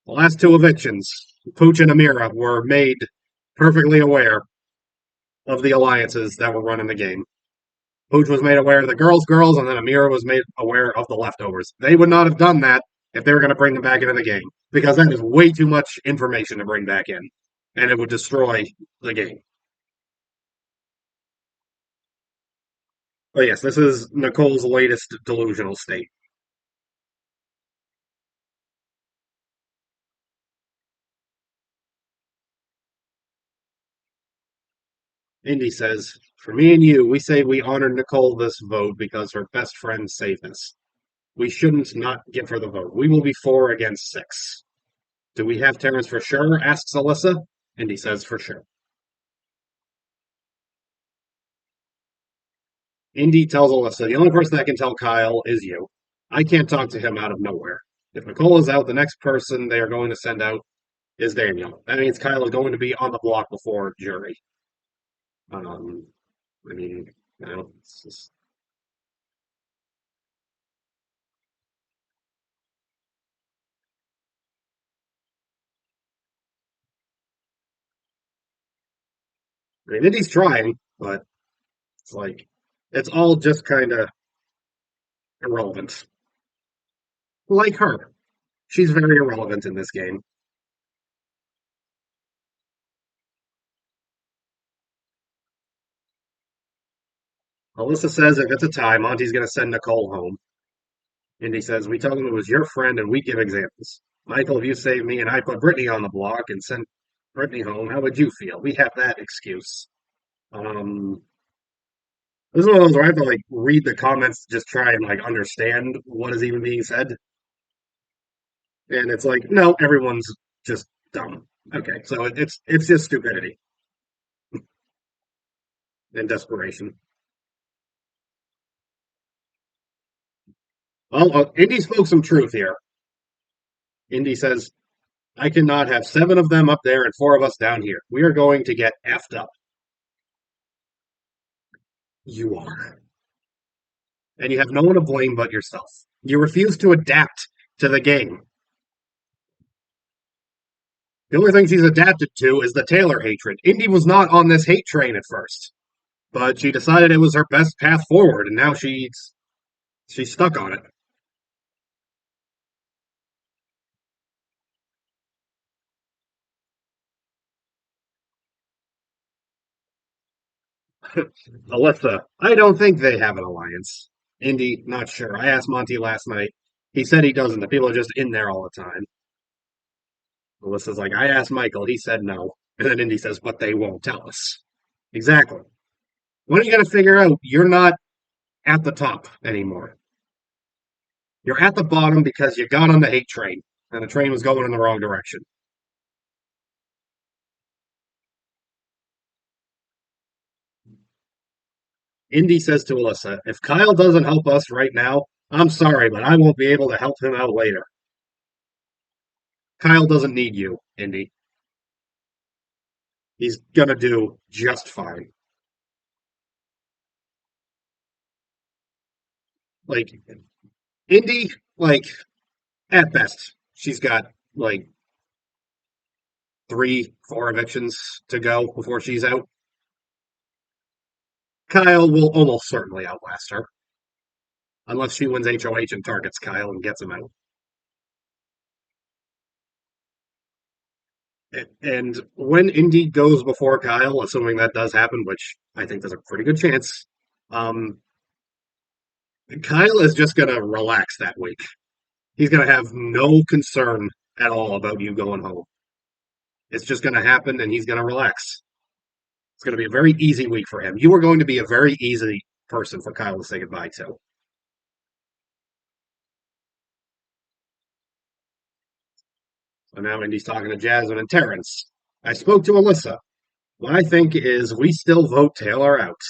the last two evictions, Pooch and Amira, were made perfectly aware of the alliances that were running the game. Pooch was made aware of the girls, and then Amira was made aware of the leftovers. They would not have done that if they were going to bring them back into the game, because that is way too much information to bring back in, and it would destroy the game. But yes, this is Nicole's latest delusional state. Indy says, for me and you, we say we honored Nicole this vote because her best friend saved us. We shouldn't not give her the vote. We will be 4 against 6. Do we have Terrence for sure? Asks Alyssa. Indy says for sure. Indy tells Alyssa, the only person that can tell Kyle is you. I can't talk to him out of nowhere. If Nicole is out, the next person they are going to send out is Daniel. That means Kyle is going to be on the block before jury. Um, I mean, it's just, I mean, Indy's trying, but it's like, it's all just kind of irrelevant. Like her. She's very irrelevant in this game. Alyssa says if it's a tie, Monty's going to send Nicole home. And he says, we tell them it was your friend and we give examples. Michael, if you saved me and I put Brittany on the block and sent Brittany home, how would you feel? We have that excuse. Um, this is one of those where I have to like read the comments to just try and like understand what is even being said. And it's like, no, everyone's just dumb. Okay, so it's just stupidity and desperation. Well, Indy spoke some truth here. Indy says, I cannot have seven of them up there and four of us down here. We are going to get effed up. You are. And you have no one to blame but yourself. You refuse to adapt to the game. The only thing she's adapted to is the Taylor hatred. Indy was not on this hate train at first, but she decided it was her best path forward, and now she's stuck on it. Alyssa, I don't think they have an alliance. Indy, not sure. I asked Monty last night. He said he doesn't. The people are just in there all the time. Alyssa's like, I asked Michael. He said no. And then Indy says, but they won't tell us. Exactly. When are you going to figure out you're not at the top anymore? You're at the bottom because you got on the hate train, and the train was going in the wrong direction. Indy says to Alyssa, if Kyle doesn't help us right now, I'm sorry, but I won't be able to help him out later. Kyle doesn't need you, Indy. He's gonna do just fine. Like, Indy, like, at best, she's got like three, four evictions to go before she's out. Kyle will almost certainly outlast her, unless she wins HOH and targets Kyle and gets him out. And when Indy goes before Kyle, assuming that does happen, which I think there's a pretty good chance, um, Kyle is just going to relax that week. He's going to have no concern at all about you going home. It's just going to happen, and he's going to relax. It's going to be a very easy week for him. You are going to be a very easy person for Kyle to say goodbye to. So now Indy's talking to Jasmine and Terrence. I spoke to Alyssa. What I think is we still vote Taylor out.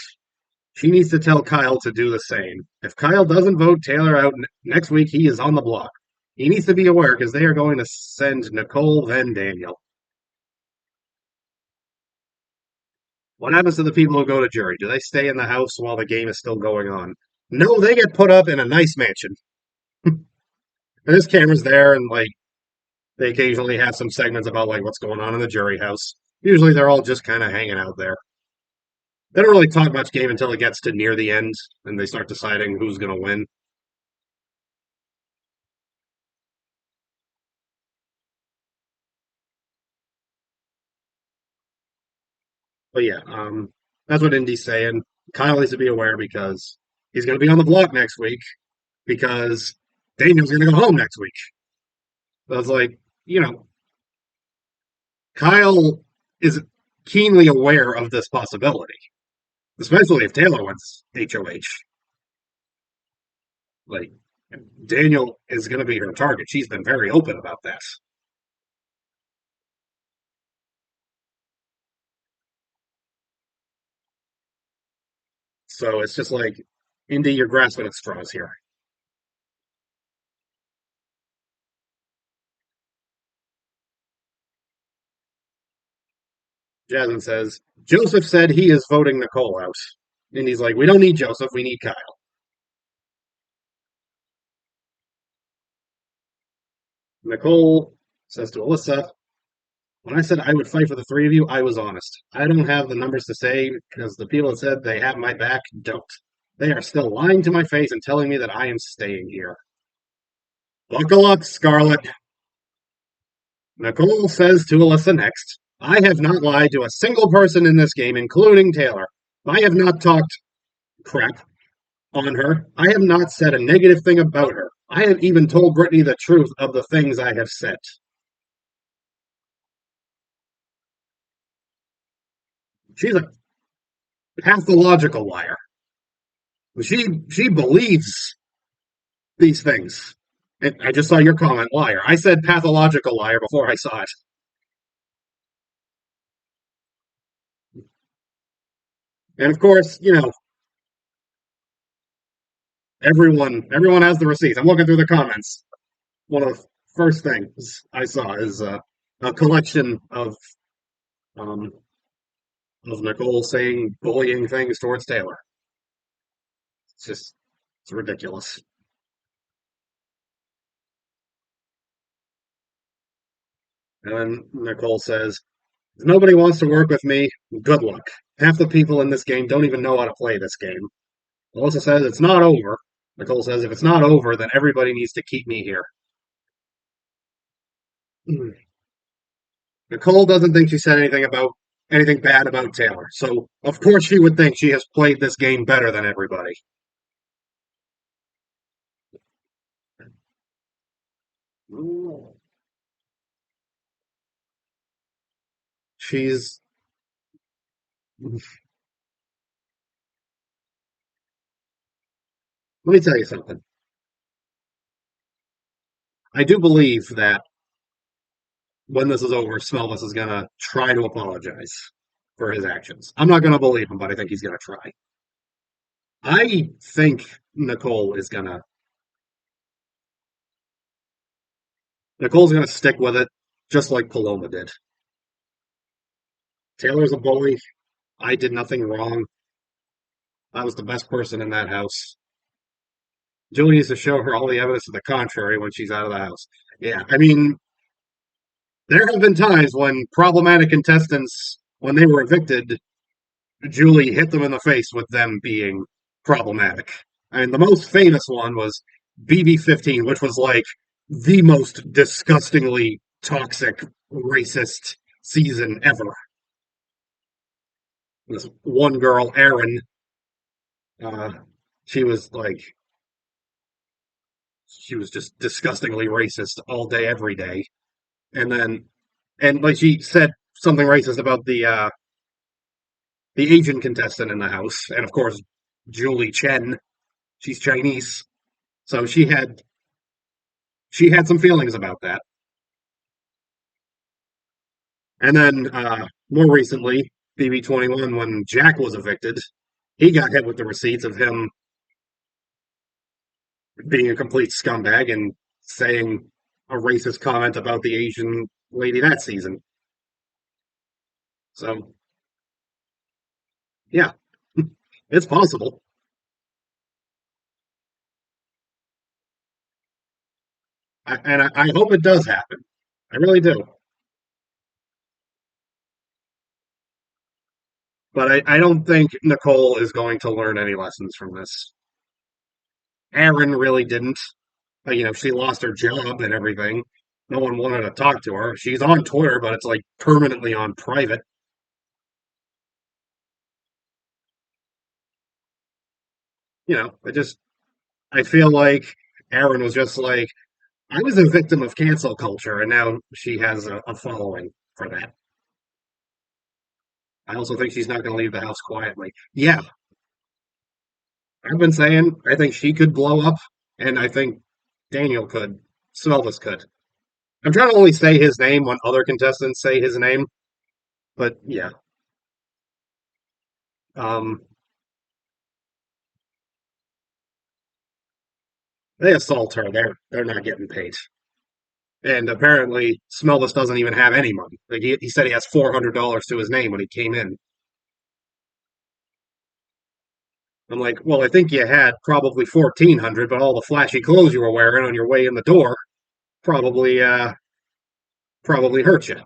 She needs to tell Kyle to do the same. If Kyle doesn't vote Taylor out next week, he is on the block. He needs to be aware because they are going to send Nicole, then Daniel. What happens to the people who go to jury? Do they stay in the house while the game is still going on? No, they get put up in a nice mansion. There's cameras there, and like they occasionally have some segments about like what's going on in the jury house. Usually, they're all just kind of hanging out there. They don't really talk much game until it gets to near the end, and they start deciding who's going to win. But yeah, that's what Indy's saying. Kyle needs to be aware because he's going to be on the block next week because Daniel's going to go home next week. So I was like, you know, Kyle is keenly aware of this possibility, especially if Taylor wins HOH. Like, Daniel is going to be her target. She's been very open about that. So it's just like, Indy, you're grasping at straws here. Jasmine says, Joseph said he is voting Nicole out. And he's like, we don't need Joseph, we need Kyle. Nicole says to Alyssa, when I said I would fight for the three of you, I was honest. I don't have the numbers to say because the people that said they have my back don't. They are still lying to my face and telling me that I am staying here. Buckle up, Scarlet. Nicole says to Alyssa next, I have not lied to a single person in this game, including Taylor. I have not talked crap on her. I have not said a negative thing about her. I have even told Brittany the truth of the things I have said. She's a pathological liar. She believes these things. And I just saw your comment, liar. I said pathological liar before I saw it. And of course, Everyone has the receipts. I'm looking through the comments. One of the first things I saw is a collection um, of Nicole saying bullying things towards Taylor. It's just it's ridiculous. And then Nicole says, "If nobody wants to work with me, good luck. Half the people in this game don't even know how to play this game." Melissa says it's not over. Nicole says if it's not over, then everybody needs to keep me here. Nicole doesn't think she said anything bad about Taylor, so of course she would think she has played this game better than everybody. She's. Let me tell you something. I do believe that when this is over, Smelvis is gonna try to apologize for his actions. I'm not gonna believe him, but I think he's gonna try. I think Nicole's gonna stick with it, just like Paloma did. Taylor's a bully. I did nothing wrong. I was the best person in that house. Julie needs to show her all the evidence to the contrary when she's out of the house. Yeah, I mean, there have been times when problematic contestants, when they were evicted, Julie hit them in the face with them being problematic. I mean, the most famous one was BB15, which was like the most disgustingly toxic, racist season ever. This one girl, Erin, uh, she was like, she was just disgustingly racist all day, every day. And then, and like she said something racist about the Asian contestant in the house, and of course, Julie Chen, she's Chinese, so she had some feelings about that. And then more recently, BB21, when Jack was evicted, he got hit with the receipts of him being a complete scumbag and saying a racist comment about the Asian lady that season. So yeah, it's possible, and I hope it does happen. I really do. But I don't think Nicole is going to learn any lessons from this. Aaron really didn't. She lost her job and everything. No one wanted to talk to her. She's on Twitter, but it's like permanently on private. I feel like Aaron was just like, I was a victim of cancel culture, and now she has a following for that. I also think she's not going to leave the house quietly. Yeah, I've been saying I think she could blow up, and I think Daniel could. Smelvis could. I'm trying to only say his name when other contestants say his name, but yeah. Um, they assault her. They're not getting paid. And apparently, Smelvis doesn't even have any money. Like he said, he has $400 to his name when he came in. I'm like, well, I think you had probably 1,400, but all the flashy clothes you were wearing on your way in the door probably probably hurt you.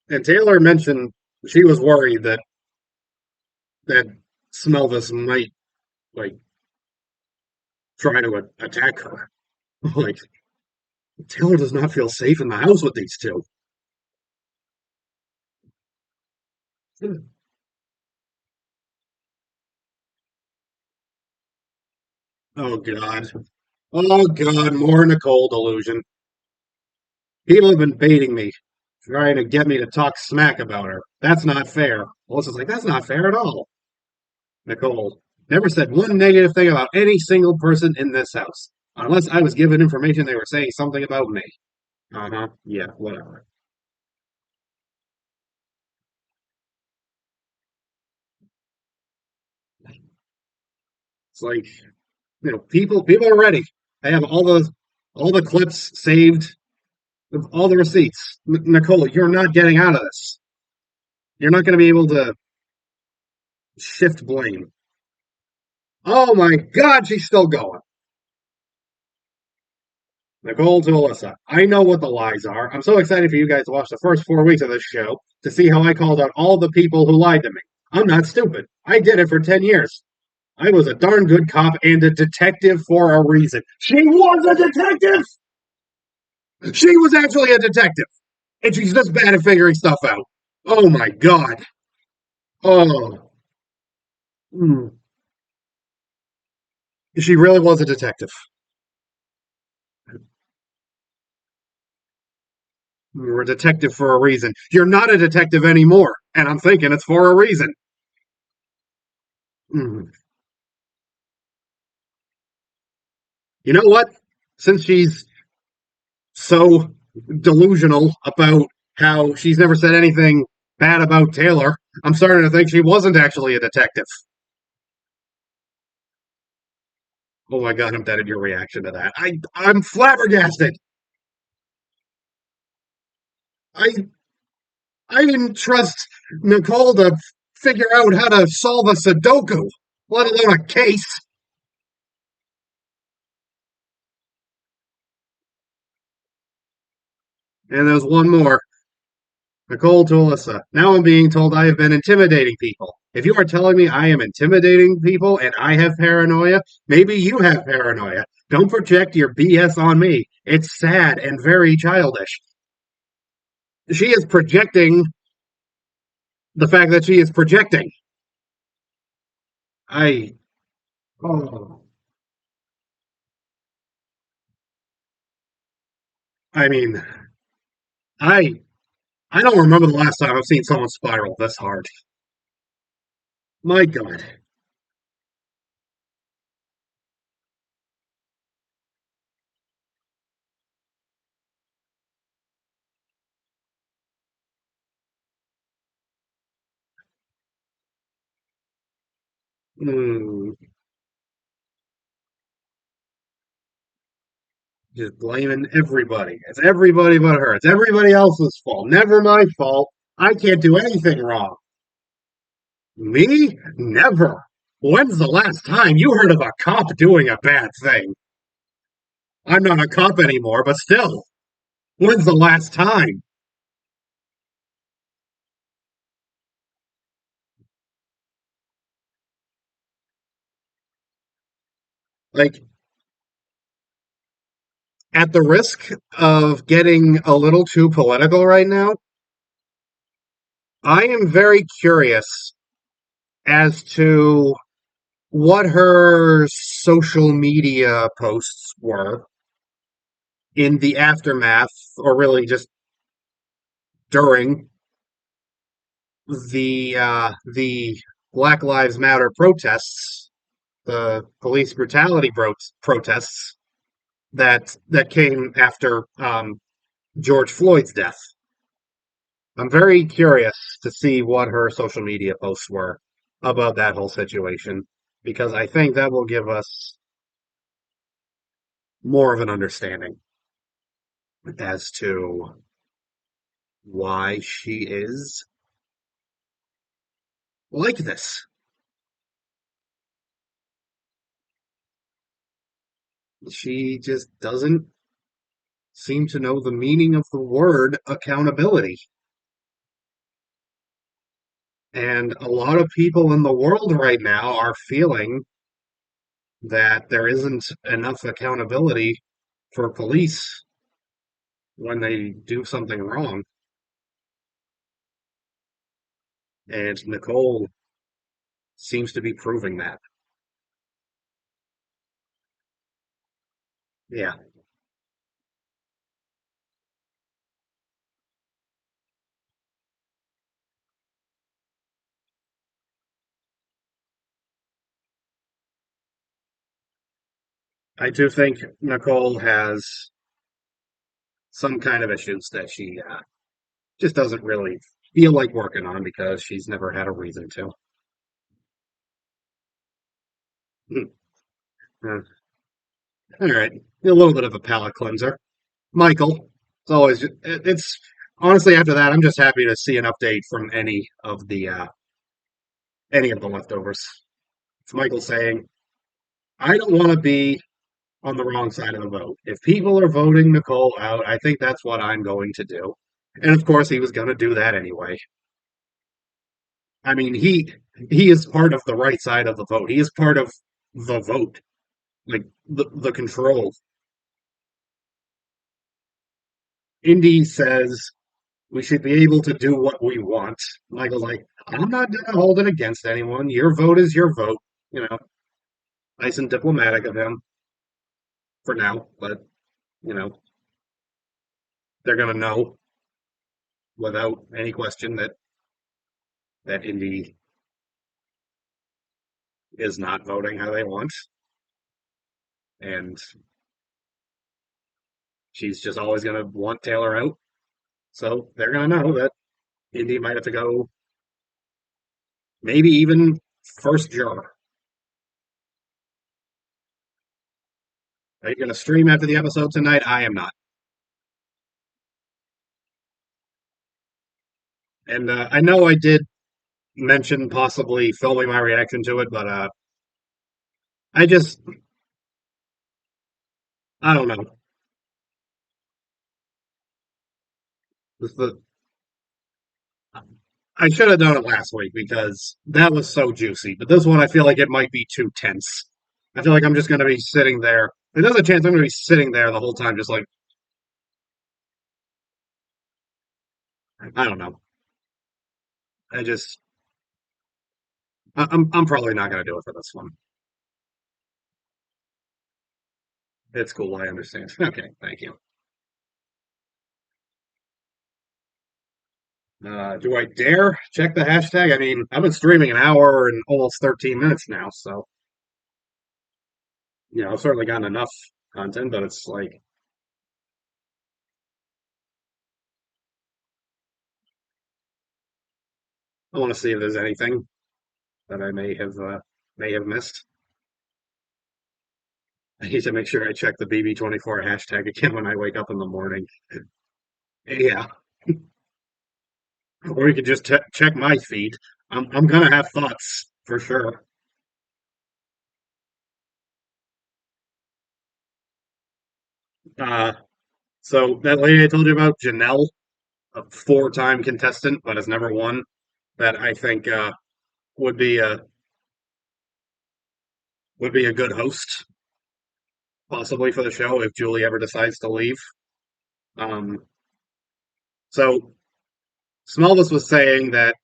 And Taylor mentioned she was worried that Smelvis might like try to attack her. Like Taylor does not feel safe in the house with these two. Oh God. Oh God, more Nicole delusion. People have been baiting me, trying to get me to talk smack about her. That's not fair. Melissa's like, that's not fair at all. Nicole never said one negative thing about any single person in this house. Unless I was given information they were saying something about me. Uh huh. Yeah, whatever. It's like, people are ready. I have all the clips saved, all the receipts. Nicole, you're not getting out of this. You're not going to be able to shift blame. Oh my God, she's still going. Nicole to Alyssa. I know what the lies are. I'm so excited for you guys to watch the first 4 weeks of this show to see how I called out all the people who lied to me. I'm not stupid. I did it for 10 years. I was a darn good cop and a detective for a reason. She was a detective! She was actually a detective. And she's just bad at figuring stuff out. Oh my God. Oh. Mm. She really was a detective. You were a detective for a reason. You're not a detective anymore. And I'm thinking it's for a reason. Mm. You know what? Since she's so delusional about how she's never said anything bad about Taylor, I'm starting to think she wasn't actually a detective. Oh my God, I'm dead at your reaction to that. I'm flabbergasted. I I didn't trust Nicole to figure out how to solve a Sudoku, let alone a case. And there's one more. Nicole to Alyssa. Now I'm being told I have been intimidating people. If you are telling me I am intimidating people and I have paranoia, maybe you have paranoia. Don't project your BS on me. It's sad and very childish. She is projecting the fact that she is projecting. I, oh, I mean, I, I don't remember the last time I've seen someone spiral this hard. My God. Mm, just blaming everybody. It's everybody but her. It's everybody else's fault. Never my fault. I can't do anything wrong. Me? Never. When's the last time you heard of a cop doing a bad thing? I'm not a cop anymore, but still. When's the last time? Like, at the risk of getting a little too political right now, I am very curious as to what her social media posts were in the aftermath, or really just during the Black Lives Matter protests, the police brutality protests that came after George Floyd's death. I'm very curious to see what her social media posts were about that whole situation because I think that will give us more of an understanding as to why she is like this. She just doesn't seem to know the meaning of the word accountability. And a lot of people in the world right now are feeling that there isn't enough accountability for police when they do something wrong. And Nicole seems to be proving that. Yeah, I do think Nicole has some kind of issues that she just doesn't really feel like working on because she's never had a reason to. Hmm. Uh, all right, a little bit of a palate cleanser. Michael, it's always it's honestly after that, I'm just happy to see an update from any of the leftovers. It's Michael saying, "I don't want to be on the wrong side of the vote. If people are voting Nicole out, I think that's what I'm going to do." And of course, he was going to do that anyway. I mean, he is part of the right side of the vote. He is part of the vote, like the control. Indy says we should be able to do what we want. Michael's like, I'm not going to hold it against anyone. Your vote is your vote. You know, nice and diplomatic of him for now, but you know, they're going to know without any question that Indy is not voting how they want, and she's just always going to want Taylor out. So they're going to know that Indy might have to go, maybe even first juror. Are you going to stream after the episode tonight? I am not. And I know I did mention possibly filming my reaction to it, but I just, I don't know. The, I should have done it last week because that was so juicy. But this one, I feel like it might be too tense. I feel like I'm just going to be sitting there. There's a chance I'm going to be sitting there the whole time, just like, I don't know. I just, I'm probably not going to do it for this one. It's cool. I understand. Okay. Thank you. Do I dare check the hashtag? I mean, I've been streaming an hour and almost 13 minutes now, so I've certainly gotten enough content, but it's like I want to see if there's anything that I may have missed. I need to make sure I check the BB24 hashtag again when I wake up in the morning. Yeah, or you could just check my feed. I'm gonna have thoughts for sure. Uh, so that lady I told you about, Janelle, a four-time contestant, but has never won. That I think would be a would be a good host, possibly for the show if Julie ever decides to leave. Um, so Smallvis was saying that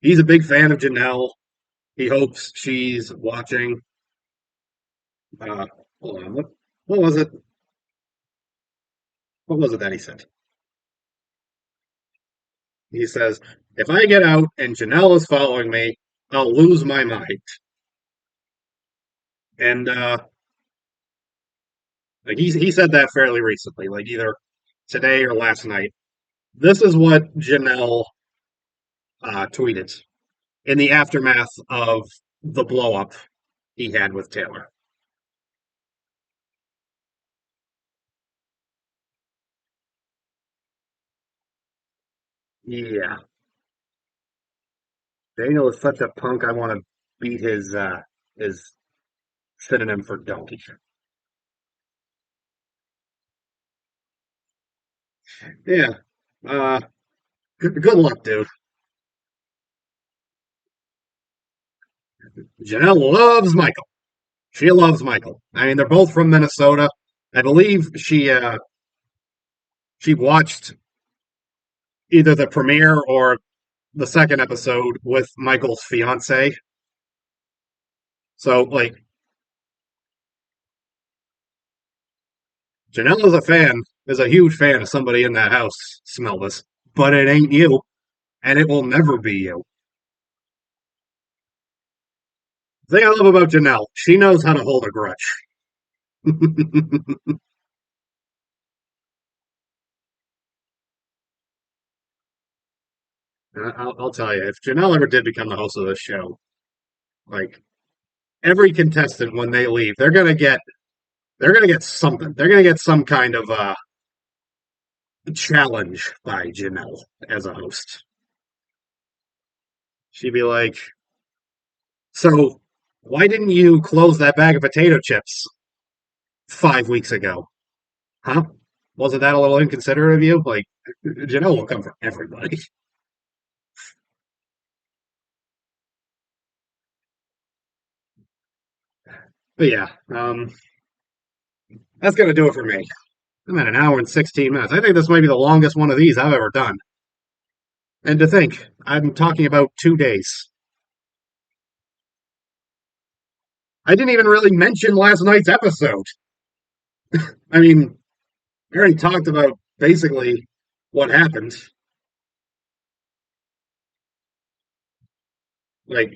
he's a big fan of Janelle. He hopes she's watching. Uh, hold on, what was it? What was it that he said? He says, "If I get out and Janelle is following me, I'll lose my mind." And like he said that fairly recently, like either today or last night. This is what Janelle tweeted in the aftermath of the blow up he had with Taylor. Yeah, Daniel is such a punk. I want to beat his synonym for donkey. Yeah. Uh, good luck, dude. Janelle loves Michael. She loves Michael. I mean, they're both from Minnesota. I believe she watched either the premiere or the second episode with Michael's fiance. So, like, Janelle is a huge fan of somebody in that house. Smell this, but it ain't you, and it will never be you. The thing I love about Janelle, she knows how to hold a grudge. I'll tell you, if Janelle ever did become the host of this show, like every contestant when they leave, they're gonna get something. They're gonna get some kind of challenge by Janelle as a host. She'd be like, "So, why didn't you close that bag of potato chips 5 weeks ago? Huh? Wasn't that a little inconsiderate of you?" Like, Janelle will come for everybody. But yeah, that's gonna do it for me. I'm at an hour and 16 minutes. I think this might be the longest one of these I've ever done. And to think, I'm talking about 2 days. I didn't even really mention last night's episode. I mean, we already talked about basically what happened. Like,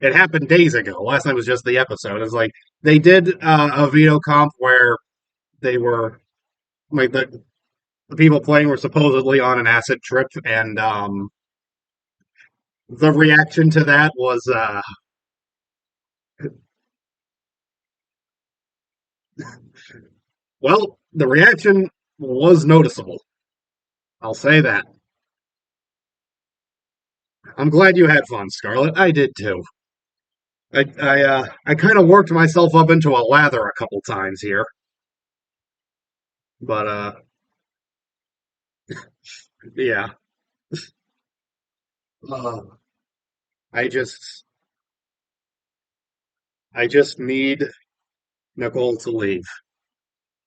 it happened days ago. Last night was just the episode. It's like they did a veto comp where they were like the people playing were supposedly on an acid trip, and the reaction to that was, well, the reaction was noticeable. I'll say that. I'm glad you had fun, Scarlett. I did too. I kind of worked myself up into a lather a couple times here, but yeah. Uh, I just I just need Nicole to leave.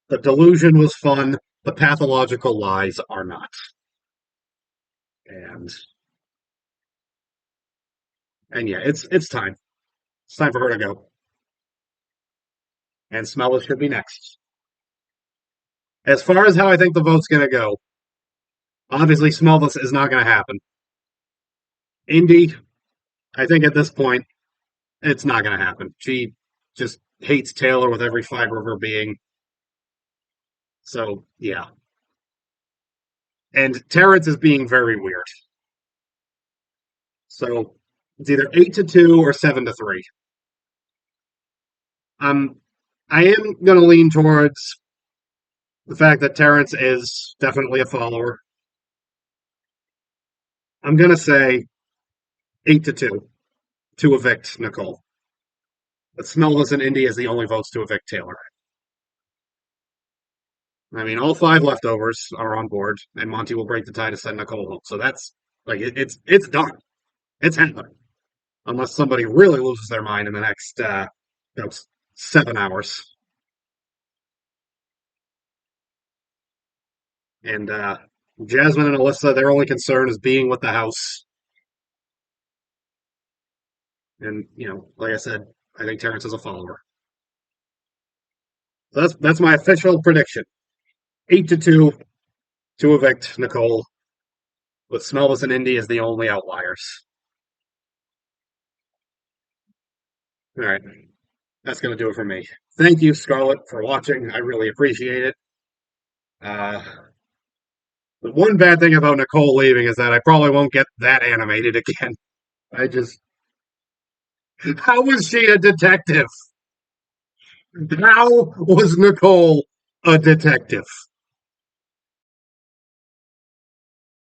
The delusion was fun. The pathological lies are not. And yeah, it's time. It's time for her to go. And Smella should be next. As far as how I think the vote's gonna go, obviously Smellless is not gonna happen. Indy, I think at this point, it's not gonna happen. She just hates Taylor with every fiber of her being. So yeah. And Terrence is being very weird. So it's either 8-2 or 7-3. Um, I am going to lean towards the fact that Terrence is definitely a follower. I'm going to say 8-2 to evict Nicole. But Smellless and Indy is the only votes to evict Taylor. I mean, all five leftovers are on board, and Monty will break the tie to send Nicole home. So that's like it's done. It's happening. Unless somebody really loses their mind in the next 7 hours. And Jasmine and Alyssa, their only concern is being with the house. And like I said, I think Terrence is a follower. So that's my official prediction. 8-2 to evict Nicole, with Smellless and Indy as the only outliers. All right, that's going to do it for me. Thank you, Scarlett, for watching. I really appreciate it. Uh, the one bad thing about Nicole leaving is that I probably won't get that animated again. I just, how was she a detective? How was Nicole a detective?